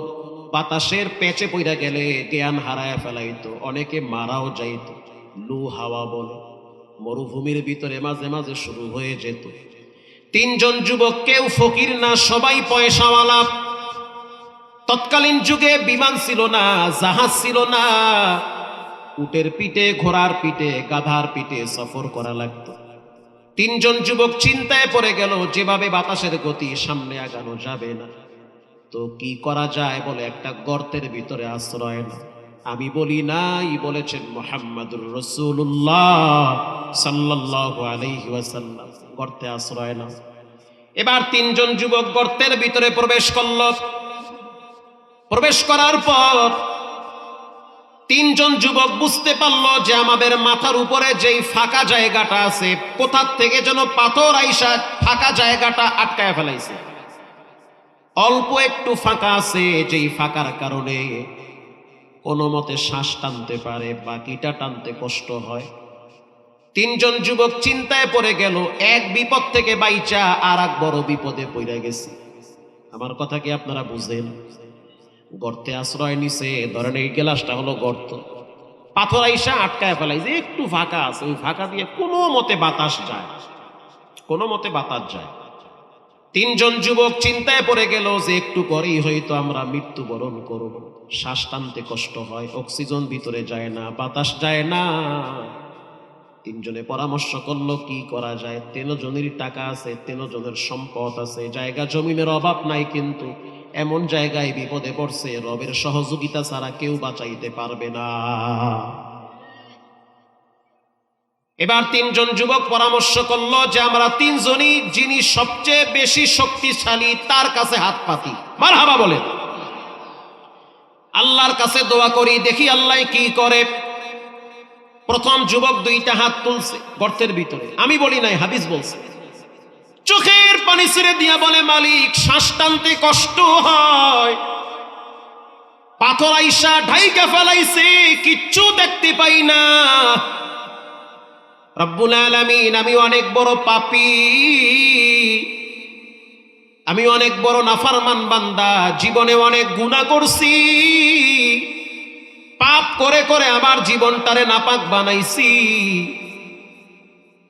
বাতাসের পেঁচে পইরা গেলে জ্ঞান হারায় ফেলাইতো, অনেকে মারাও যাইতো, লু হাওয়া বলে। মরুভূমির ভিতরে মাঝে মাঝে শুরু হয়ে যেত। তিনজন যুবক, কেউ ফকির না, সবাই পয়সাওয়ালা। তৎকালীন যুগে বিমান ছিল না, জাহাজ ছিল না, উটের পিঠে, ঘোড়ার পিঠে, গাধার পিঠে সফর করা লাগতো। তিনজন যুবক চিন্তায় পড়ে গেল, যেভাবে বাতাসের গতি, সামনে আগানো যাবে না, তো কি করা যায়? বলে একটা গর্তের ভিতরে আশ্রয় না। আমি বলি নাই, বলেছেন মুহাম্মাদুর রাসূলুল্লাহ সাল্লাল্লাহু আলাইহি ওয়াসাল্লাম, গর্তে আশ্রয় না। এবার তিনজন যুবক গর্তের ভিতরে প্রবেশ করল। প্রবেশ করার পর তিনজন যুবক বুঝতে পারলো যে আমাদের মাথার উপরে যেই ফাঁকা জায়গাটা আছে, কোথা থেকে যেন পাথর আইসা ফাঁকা জায়গাটা আটকায় ফেলাইছে। অল্প একটু ফাঁকা আছে, যেই ফাঁকার কারণে কোনো মতে শ্বাস টানতে পারে, বাকিটা টানতে কষ্ট হয়। তিনজন যুবক চিন্তায় পড়ে গেল, এক বিপদ থেকে বাইচা আর এক বড় বিপদে পড়ে গেছে। আমার কথা কি আপনারা বুঝেন? গর্তে আশ্রয় নিছে, ধরেন এই গ্লাসটা হলো গর্ত, পাথর আইসা আটকায় ফেলাই, যে একটু ফাঁকা আছে, ওই ফাঁকা দিয়ে কোনো মতে বাতাস যায়, কোনো মতে বাতাস যায়। তিনজন যুবক চিন্তায় পড়ে গেল যে একটু পরেই হয়তো আমরা মৃত্যুবরণ করব, শ্বাস টানতে কষ্ট হয়, অক্সিজেন ভিতরে যায় না, বাতাস যায় না। তিনজনে পরামর্শ করলো কি করা যায়। 13 জনের টাকা আছে, 13 জনের সম্পদ আছে, জায়গা জমিনের অভাব নাই, কিন্তু এমন জায়গায় বিপদে পড়ছে, রবের সহযোগিতা ছাড়া কেউ বাঁচাইতে পারবে না। এবার তিনজন যুবক পরামর্শ করলো যে আমরা তিনজনই যিনি সবচেয়ে বেশি শক্তিশালী তার কাছে হাত পাতি। মারহাবা বলে আল্লাহর কাছে দোয়া করি, দেখি আল্লাহ কি করে। প্রথম যুবক 2টা হাত তুলছে গর্তের ভিতরে, আমি বলি নাই, হাদিস বলছে। চোখের পানি ছেড়ে দিয়া বলে, মালিক শ্বাস টানতে কষ্ট হয়, পাথর আইসা ঢাইকা ফেলাইছে, কিচ্ছু দেখতে পাই না। রব্বুল আলামিন, আমি অনেক বড় পাপী, আমি অনেক বড় নাফরমান বান্দা, জীবনে অনেক গুনাহ করছি, পাপ করে করে আমার জীবনটারে নাপাক বানাইছি।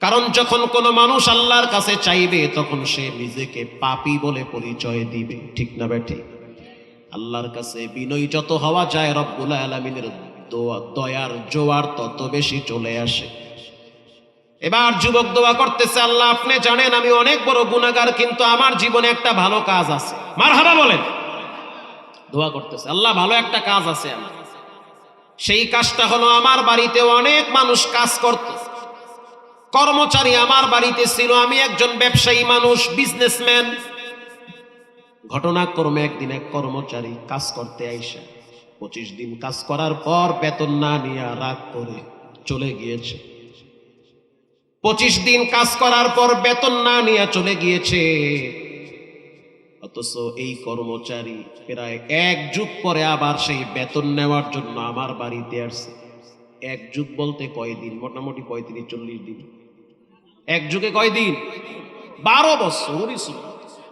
কারণ যখন কোনো মানুষ আল্লাহর কাছে চাইবে, তখন সে নিজেকে পাপী বলে পরিচয় দিবে, ঠিক না বেঠিক? আল্লাহর কাছে বিনয়ী যত হওয়া যায়, রব্বুল আলামিনের দয়ার জোয়ার তত বেশি চলে আসে। এবার যুবক দোয়া করতেছে, আল্লাহ আপনি জানেন আমি অনেক বড় গুনাহগার, কিন্তু আমার জীবনে একটা ভালো কাজ আছে। মারহাবা বলেন। দোয়া করতেছে, আল্লাহ ভালো একটা কাজ আছে আমার, সেই কাজটা হলো আমার বাড়িতে অনেক মানুষ কাজ করত, কর্মচারী আমার বাড়িতে ছিল, আমি একজন ব্যবসায়ী মানুষ, বিজনেসম্যান। ঘটনাক্রমে একদিন এক কর্মচারী কাজ করতে আইসা 25 দিন কাজ করার পর বেতন না নিয়ে রাগ করে চলে গিয়েছে। 25 দিন কাজ করার পর বেতন না নিয়ে চলে গিয়েছে, অথচ এই কর্মচারী প্রায় 1 যুগ পরে আবার সেই বেতন নেওয়ার জন্য আমার বাড়িতে আসছে। 1 যুগ বলতে কয়দিন? মোটামুটি 35-40 দিন। 1 যুগে কয়দিন? 12 বছর।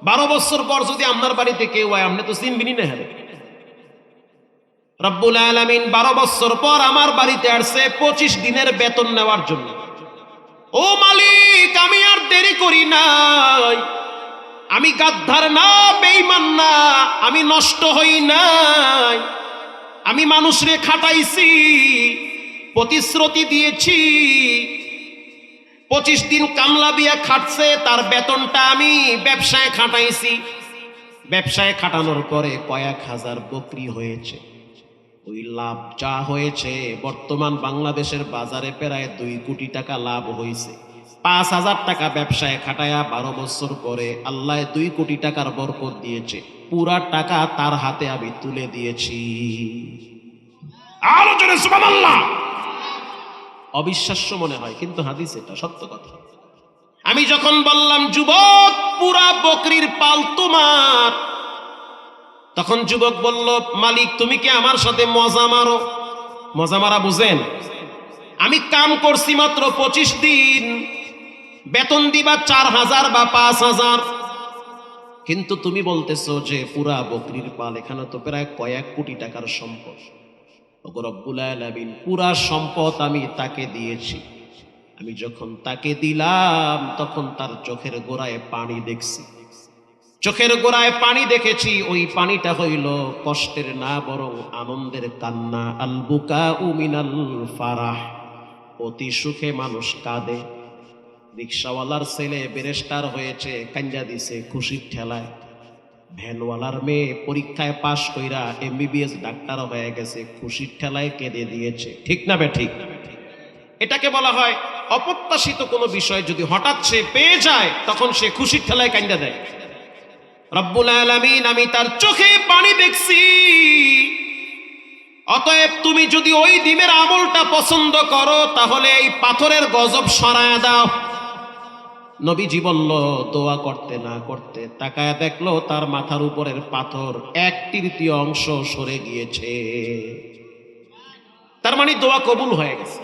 12 বছর পর যদি আপনার বাড়িতে কেউ হয়, আপনি তো চিনবিনি না। হ্যাঁ, রব্বুল আলামিন 12 বছর পর আমার বাড়িতে আসছে 25 দিনের বেতন নেওয়ার জন্য। ও মালিক, আমি আর দেরি করি নাই, আমি গাদ্দার না, বেঈমান না, আমি নষ্ট হই নাই, আমি মানুষরে খাটাইছি, প্রতিশ্রুতি দিয়েছি, 25 দিন কামলা দিয়ে খাটছে, তার বেতনটা আমি ব্যবসায় খাটাইছি। ব্যবসায় খাটানোর পরে কয়েক হাজার বকরি হয়েছে। ওই লাভ যা হয়েছে, বর্তমান বাংলাদেশের বাজারে প্রায় 2 কোটি টাকা লাভ হয়েছে। 5,000 টাকা ব্যবসায় খাটায়া 12 বছর পরে আল্লাহ 2 কোটি টাকার বরকত দিয়েছে। পুরা টাকা তার হাতে আমি তুলে দিয়েছি। আলোচনা সুবহানাল্লাহ। অবিশ্বাস্য মনে হয়, কিন্তু হাদিস এটা সত্য কথা। আমি যখন বললাম, যুবক পুরা বকরির পাল তোমার, তখন যুবক বলল, মালিক তুমি কি আমার সাথে মজা মারো? মজা মারা বুঝেন? আমি কাম করছি মাত্র 25 দিন, বেতন দিবা 4,000 বা 5,000, কিন্তু তুমি বলতেছো যে পুরা বকরির পাল, এখানে তো প্রায় কয়েক কোটি টাকার সম্পদ। রব্বুল আলামিন পুরা সম্পদ আমি তাকে দিয়েছি, আমি যখন তাকে দিলাম তখন তার চোখের গোড়ায় পানি দেখছি। চোখের গোড়ায় পানি দেখেছি, ওই পানিটা হইল কষ্টের না বরং আনন্দের কান্না। আল বুকাউ মিনাল ফারাহ, অতি সুখে মানুষ কাঁদে। রিক্সাওয়ালার ছেলে ব্যারিস্টার হয়েছে, কান্দা দিছে খুশির ঠেলায়। ভ্যানওয়ালার মেয়ে পরীক্ষায় পাশ কইরা এমবিবিএস ডাক্তার হয়ে গেছে, খুশির ঠেলায় কেঁদে দিয়েছে। ঠিক না বে ঠিক? এটাকে বলা হয় অপ্রত্যাশিত কোনো বিষয় যদি হঠাৎ সে পেয়ে যায় তখন সে খুশির ঠেলায় কান্দা দেয়। রব্বুল আলামিন আমি তার চোখে পানি দেখছি। অতএব তুমি যদি ওই দিনের আমলটা পছন্দ করো তাহলে এই পাথরের গজব সরায়া দাও। নবীজি বলল, দোয়া করতে না করতে তাকায় দেখলো তার মাথার উপরের পাথর 1/3 অংশ সরে গিয়েছে। তার মানে দোয়া কবুল হয়ে গেছে।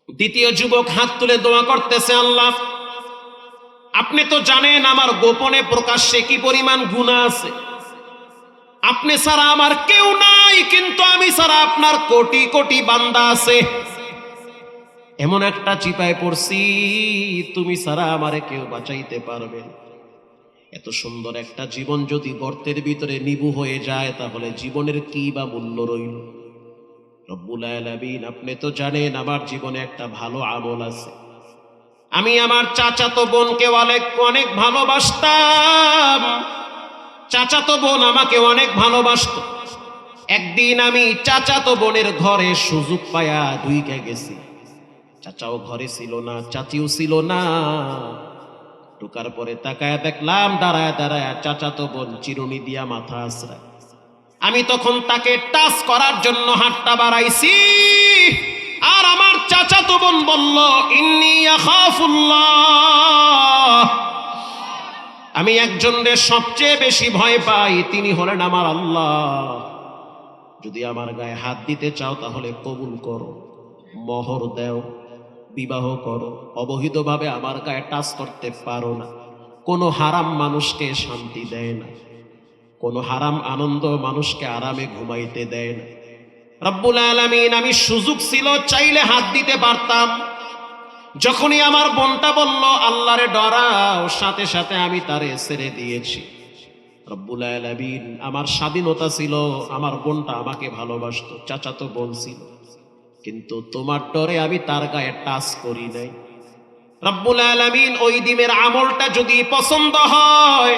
দ্বিতীয় যুবক হাত তুলে দোয়া করতেছে, আল্লাহ আপনি তো জানেন আমার গোপনে প্রকাশ্যে কি পরিমাণ গুনাহ আছে। আপনি ছাড়া আমার কেউ নাই, কিন্তু আমি ছাড়া আপনার কোটি কোটি বান্দা আছে। এমন একটা চিপায় পড়ছি, তুমি ছাড়া আমারে কেউ বাঁচাইতে পারবে। এত সুন্দর একটা জীবন যদি গর্তের ভিতরে নিবু হয়ে যায় তাহলে জীবনের কি বা মূল্য রইল? রব্বুল আলামিন আপনি তো জানেন আমার জীবনে একটা ভালো আমল আছে। আমি আমার চাচাতো বোনকে অনেক ভালোবাসতাম। চাচাতো বোন আমাকে অনেক ভালোবাসতো। একদিন আমি চাচাতো বোনের ঘরে সুযোগ পায়া ঢুইকা গেছি। চাচাও ঘরে ছিল না, চাচিও ছিল না। ঢোকার পরে তাকায়া দেখলাম দাঁড়ায় দাঁড়ায় চাচাতো বোন চিরুনি দিয়া মাথা আছড়ায়। আমি তখন তাকে টাচ করার জন্য হাতটা বাড়াইছি, আর আমার চাচাতো বোন বলল, ইন্নী আখাফুল্লাহ, আমি একজনের সবচেয়ে বেশি ভয় পাই, তিনি হলেন আমার আল্লাহ। যদি আমার গায়ে হাত দিতে চাও তাহলে কবুল করো, মোহর দাও, বিবাহ করো। অবহিতভাবে আমার গায়ে টাচ করতে পারো না। কোনো হারাম মানুষকে শান্তি দেয় না, কোনো হারাম আনন্দ মানুষকে আরামে ঘুমাইতে দেয় না। রব্বুল আলামিন আমি সুযোগ ছিল চাইলে হাত দিতে পারতাম। যখনই আমার বোনটা বলল আল্লাহরে ডরাও, সাথে সাথে আমি তারে ছেড়ে দিয়েছি। রব্বুল আলামিন আমার স্বাধীনতা ছিল, আমার বোনটা আমাকে ভালোবাসতো, চাচাতো বোন ছিল, কিন্তু তোমার ডরে আমি তার গায়ে টাচ করি নাই। রব্বুল আলামিন ওই দিনের আমলটা যদি পছন্দ হয়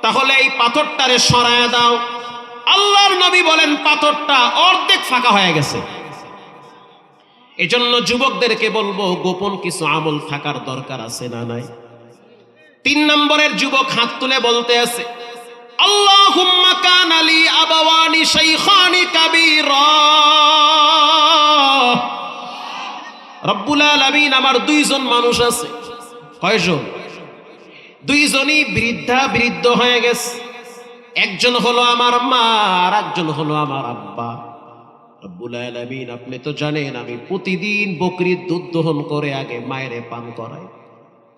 তাহলে এই পাথরটারে সরায় দাও। আল্লাহর নবী বলেন পাথরটা অর্ধেক ফাঁকা হয়ে গেছে। এজন্য যুবকদেরকে বলবো গোপন কিছু আমল থাকার দরকার আছে না নাই? 3 নম্বরের যুবক হাত তুলে বলতে আছে, আল্লাহুম্মা কানা লি আবাওয়ানি শাইখানি কাবীরা। রব্বুল আলামিন আমার 2 জন মানুষ আছে। কয়জন? 2 জনই বৃদ্ধ হয়ে গেছে। একজন হলো আমার মা, আর একজন হলো আমার আব্বা। রব্বুল আলামিন আপনি তো জানেন আমি প্রতিদিন বকরির দুধ দহন করে আগে মায়েরে পান করাই।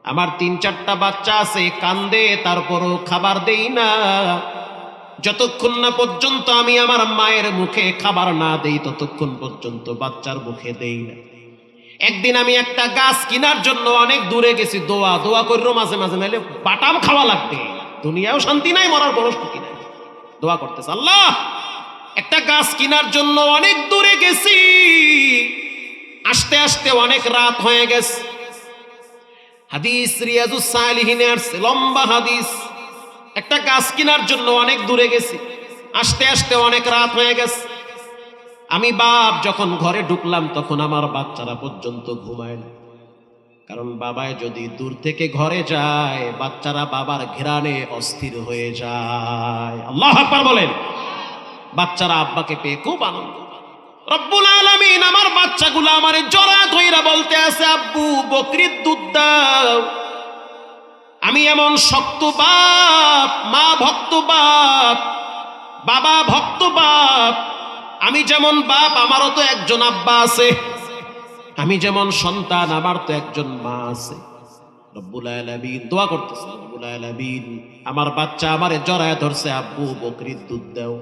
আমার 3-4টা বাচ্চা আছে, কান্দে, তারপরও খাবার দেই না। যতক্ষণ না পর্যন্ত আমি আমার মায়ের মুখে খাবার না দেই ততক্ষণ পর্যন্ত বাচ্চার মুখে দেই না। একদিন আমি একটা গাছ কেনার জন্য অনেক দূরে গেছি, দোয়া করলো মাঝে মাঝে, নাইলে বাটাম খাওয়া লাগবে। দুনিয়াও শান্তি নাই, মরার বড় শান্তি নাই। দোয়া করতেছে, আল্লাহ একটা গাছ কেনার জন্য অনেক দূরে গেছি, আসতে আসতে অনেক রাত হয়ে গেছে। হাদিস রিয়াজুস সালিহিনে আসছে, লম্বা হাদিস। একটা গাছ কেনার জন্য অনেক দূরে গেছি, আসতে আসতে অনেক রাত হয়ে গেছে। আমি বাপ যখন ঘরে ঢুকলাম তখন আমার বাচ্চারা পর্যন্ত ঘুমায় না। কারণ বাবায় যদি দূর থেকে ঘরে যায় বাচ্চারা বাবার ঘেরানে অস্থির হয়ে যায়। আল্লাহু আকবার বলেন। বাচ্চারা আব্বাকে পেয়ে খুব আনন্দ। রব্বুল আলামিন আমার বাচ্চাগুলো আমারে জড়া ধইরা বলতে আছে, আব্বু বকরির দুধ দাও। আমি এমন শক্ত বাপ, মা ভক্ত বাপ, বাবা ভক্ত বাপ। আমি যেমন বাপ আমারও তো একজন আব্বা আছে, আমি যেমন সন্তান আমার তো একজন মা আছে। রব্বুল আলামিন দোয়া করতেছে, রব্বুল আলামিন আমার বাচ্চা আমারে জড়ায় ধরছে, আব্বু বকরির দুধ দাও।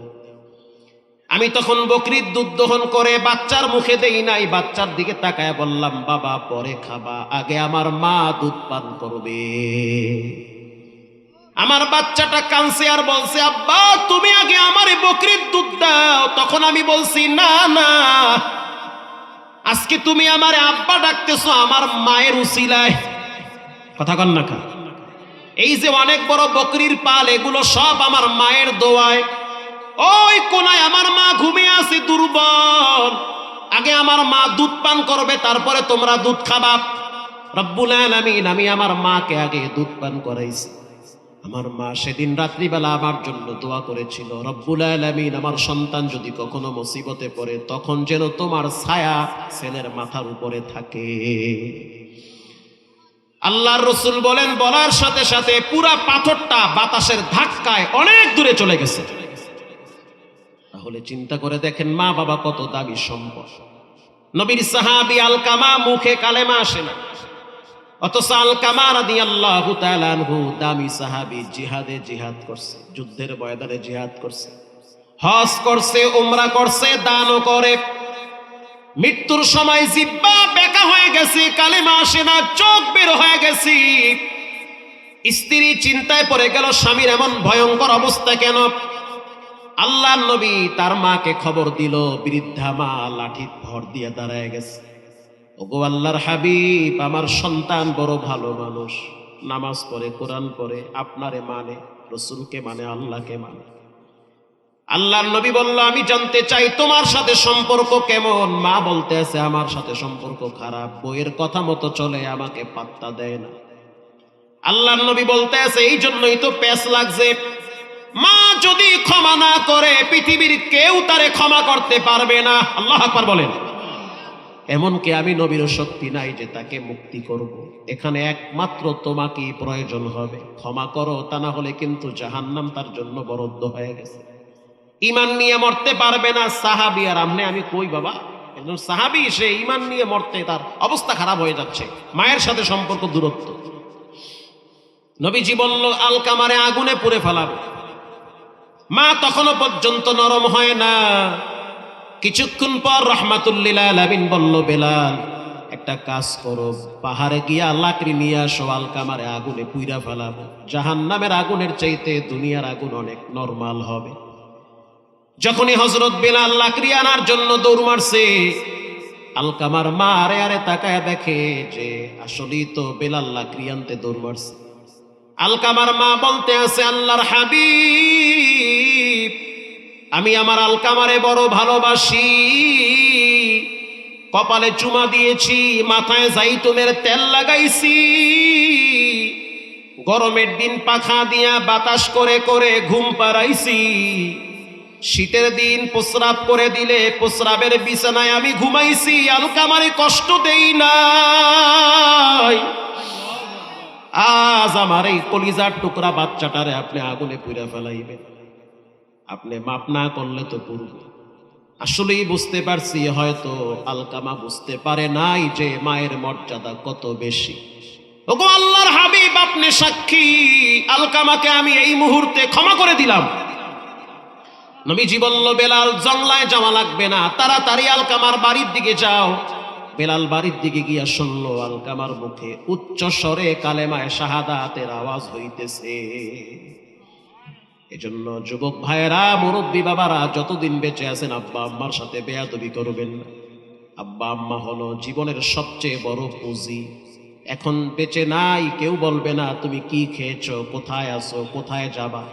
আমি তখন বকরির দুধ দহন করে বাচ্চার মুখে দেই নাই, বাচ্চার দিকে তাকায় বললাম, বাবা পরে খাবা, আগে আমার মা দুধ পান করবে। আমার বাচ্চাটা কাঁদছে আর বলছে, আব্বা তুমি আগে আমার বকরির দুধ দাও। তখন আমি বলছি, না না, আজকে তুমি আমারে আব্বা ডাকতেছো আমার মায়ের উসিলায়। কথা কন না কা? এই যে অনেক বড় বকরির পাল, এগুলো সব আমার মায়ের দোয়ায়। ওই কোনায় আমার মা ঘুমিয়ে আছে দুর্বল, আগে আমার মা দুধ পান করবে, তারপরে তোমরা দুধ খাবা। রব্বুল আলামিন আমি আমার মাকে আগে দুধ পান করাইছি। আমার মা সেদিন রাত্রিবেলা আমার জন্য দোয়া করেছিল, রব্বুল আলামিন আমার সন্তান যদি কখনো মুসিবতে পড়ে তখন যেন তোমার ছায়া ছেলের মাথার উপরে থাকে। আল্লাহর রাসূল বলেন, বলার সাথে সাথে পুরা পাথরটা বাতাসের ধাক্কায় অনেক দূরে চলে গেছে। তাহলে চিন্তা করে দেখেন মা বাবা কত দামি সম্পদ। নবীর সাহাবী আলকামা মুখে কালেমা আসে না, অথচ আলকামা রাদিয়াল্লাহু তাআলা আনহু দামি সাহাবী, জিহাদে জিহাদ করছে, যুদ্ধের ময়দানে জিহাদ করছে, হজ করছে, উমরা করছে, দানও করে। মৃত্যুর সময় জিহ্বা বেঁকা হয়ে গেছে, কালেমা আসে না, চোখ বের হয়ে গেছে। স্ত্রী চিন্তায় পড়ে গেল, স্বামীর এমন ভয়ঙ্কর অবস্থা কেন? আল্লাহর নবী তার মাকে খবর দিল, বৃদ্ধা মা লাঠি ভর দিয়ে দাঁড়ায় গেছে। ওগো আল্লাহর হাবিব, আমার সন্তান বড় ভালো মানুষ, নামাজ পড়ে, কোরআন পড়ে, আপনারে মানে, রাসূলকে মানে, আল্লাহকে মানে। আল্লাহর নবী বলল, আমি জানতে চাই তোমার সাথে সম্পর্ক কেমন? মা বলতে আছে, আমার সাথে সম্পর্ক খারাপ, বইয়ের কথা মতো চলে, আমাকে পাত্তা দেয় না। আল্লাহর নবী বলতে আছে, এই জন্যই তো প্যাঁচ লাগছে। মা যদি ক্ষমা না করে পৃথিবীর কেউ তারে ক্ষমা করতে পারবে না। আল্লাহু আকবার বলেন। এমনকি আমি নবীর শক্তি নাই যে তাকে মুক্তি করব। এখানে একমাত্র তোমাকেই প্রয়োজন হবে, ক্ষমা করো, তা না হলে কিন্তু জাহান্নাম তার জন্য বরাদ্দ হয়ে গেছে। ঈমান নিয়ে মরতে পারবে না। সাহাবী আর আমনে আমি কই বাবা, একজন সাহাবী, সে ঈমান নিয়ে মরতে তার অবস্থা খারাপ হয়ে যাচ্ছে, মায়ের সাথে সম্পর্ক দূরত্ব। নবীজি বলল, আলকামারে আগুনে পুড়ে ফেলাবো। মা তখনও পর্যন্ত নরম হয় না। কিছুক্ষণ পর রাহমাতুল লিল আলামিন বলল, বেলাল একটা কাজ করো, পাহাড়ে গিয়া লাকড়ি নিয়ে আসো, আলকামারে আগুনে পুইরা ফেলাবো। জাহান্নামের আগুনের চাইতে দুনিয়ার আগুন অনেক নরমাল হবে। যখনই হযরত বেলাল লাকড়ি আনার জন্য দৌড় মারছে, আলকামার মা আরে আরে তাকায় দেখে যে আসলেই তো বেলাল লাকড়ি আনতে দৌড় মারছে। আলকামার মা বলতে আছে, আল্লাহর হাবিব, আমি আমার আলকামারে বড় ভালোবাসি, কপালে চুমা দিয়েছি, মাথায় জাইতুনের তেল লাগাইছি, গরমের দিন পাখা দিয়া বাতাস করে করে ঘুম পাড়াইছি, শীতের দিন প্রস্রাব করে দিলে প্রস্রাবের বিছানায় আমি ঘুমাইছি, আলকামারে কষ্ট দেই নাই। আজ আমার এই কলিজার টুকরা বাচ্চাটারে আপনি আগুনে পুড়ে ফেলাইবেন, আপনি মাপ না করলে তো পুরো। আসলেই বুঝতে পারছি, হয়তো আলকামা বুঝতে পারে নাই যে মায়ের মর্যাদা কত বেশি। ওগো আল্লাহর হাবিব, আপনি সাক্ষী, আলকামাকে আমি এই মুহূর্তে ক্ষমা করে দিলাম। নবীজি বলল, বেলাল জংলায় যাওয়া লাগবে না, তাড়াতাড়ি আলকামার বাড়ির দিকে যাও। বেলাল বাড়ির দিকে গিয়া শুনলো আলকামার মুখে উচ্চ স্বরে কালেমায়ে শাহাদাতের আওয়াজ হইতেছে। এজন্য যুবক ভাইয়েরা, মুরব্বী বাবারা, যতদিন বেঁচে আছেন আব্বা আম্মার সাথে বেয়াদবি করবেন না। আব্বা আম্মা হলো জীবনের সবচেয়ে বড় পুঁজি। এখন বেঁচে নাই, কেউ বলবে না তুমি কি খেয়েছো, কোথায় আছো, কোথায় যাবা।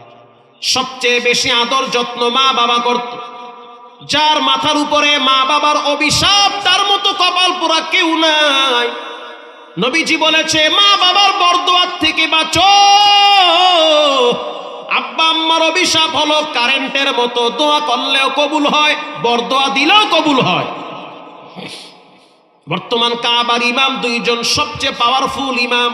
সবচেয়ে বেশি আদর যত্ন মা বাবা করত। যার মাথার উপরে মা বাবার অভিশাপ, তার মতো কপাল পোড়া কেউ নাই। নবীজি বলেছে, মা বাবার বরদোয়ার থেকে বাঁচো। আব্বা আম্মার অভিশাপ হলো কারেন্টের মতো, দোয়া করলেও কবুল হয়, বরদোয়া দিলেও কবুল হয়। বর্তমান কাবার ইমাম দুইজন, সবচেয়ে পাওয়ারফুল ইমাম।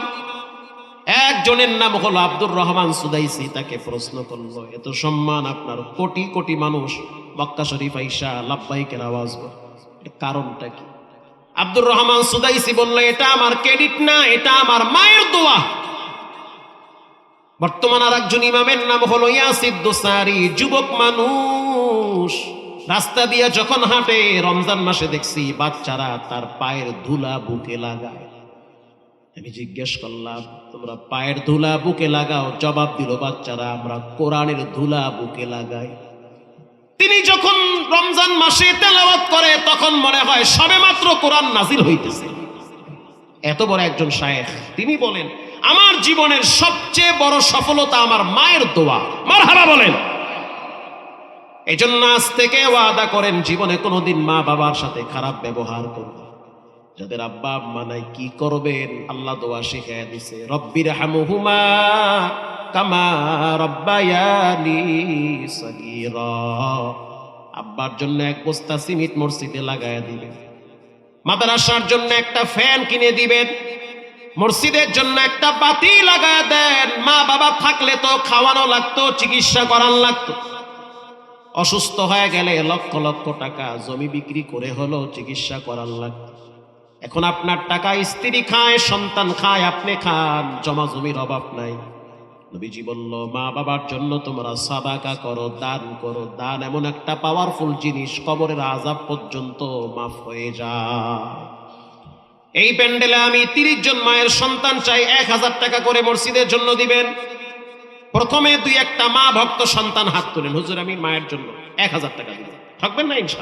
একজনের নাম হলো আব্দুর রহমান সুদাইসি। তাকে প্রশ্ন করলো, এত সম্মান আপনার, কোটি কোটি মানুষ মক্কা শরীফ আইসা লাব্বাইকের আওয়াজ, কারণটা কি? আব্দুর রহমান সুদাইসি বলল, এটা আমার ক্রেডিট না, এটা আমার মায়ের দোয়া। বর্তমান আর একজন ইমামের নাম হলো ইয়াসিদ দোসারি, যুবক মানুষ, রাস্তা দিয়ে যখন হাঁটে, রমজান মাসে দেখছি বাচ্চারা তার পায়ের ধুলা বুকে লাগায়। আমি জিজ্ঞেস করলাম, তোমরা পায়ের ধুলা বুকে লাগাও? জবাব দিল বাচ্চারা, আমরা কোরআনের ধুলা বুকে লাগাই। তিনি যখন রমজান মাসে তেলাওয়াত করে তখন মনে হয় সবেমাত্র কোরআন নাজিল হইতেছে। এত বড় একজন শায়েখ, তিনি বলেন আমার জীবনের সবচেয়ে বড় সফলতা আমার মায়ের দোয়া। মারহাবা বলেন। এই জন্য আজ থেকে ওয়াদা করেন জীবনে কোনোদিন মা বাবার সাথে খারাপ ব্যবহার করবেন। যাদের আব্বা আম্মা নাই কি করবেন? আল্লাহ দোয়া শিখাইয়া দিছে, রব্বির হামহুমা কামা রব্বায়ানি সগীরা। আব্বার জন্য এক বস্তা সিমেন্ট মসজিদে লাগায়া দিবেন, মাদ্রাসার জন্য একটা ফ্যান কিনে দিবেন, মসজিদের জন্য একটা বাতি লাগায়া দেন। মা বাবা থাকলে তো খাওয়ানো লাগতো, চিকিৎসা করার লাগতো। অসুস্থ হয়ে গেলে লক্ষ লক্ষ টাকা জমি বিক্রি করে হলো চিকিৎসা করার লাগতো। এখন আপনার টাকা স্ত্রী খায়, সন্তান খায়, আপনি খান, জমা জমির অভাব নাই। নবীজি বলল মা বাবার জন্য তোমরা সাদাকা করো, দান করো। দান এমন একটা পাওয়ারফুল জিনিস, কবরের আযাব পর্যন্ত মাফ হয়ে যায়। এই প্যান্ডেলে আমি 30 জন মায়ের সন্তান চাই, 1000 টাকা করে মসজিদের জন্য দিবেন। প্রথমে 2-1টা মা ভক্ত সন্তান হাত তোলেন, হুজুর আমি মায়ের জন্য 1000 টাকা দিব। থাকবেন না ইনশাআল্লাহ?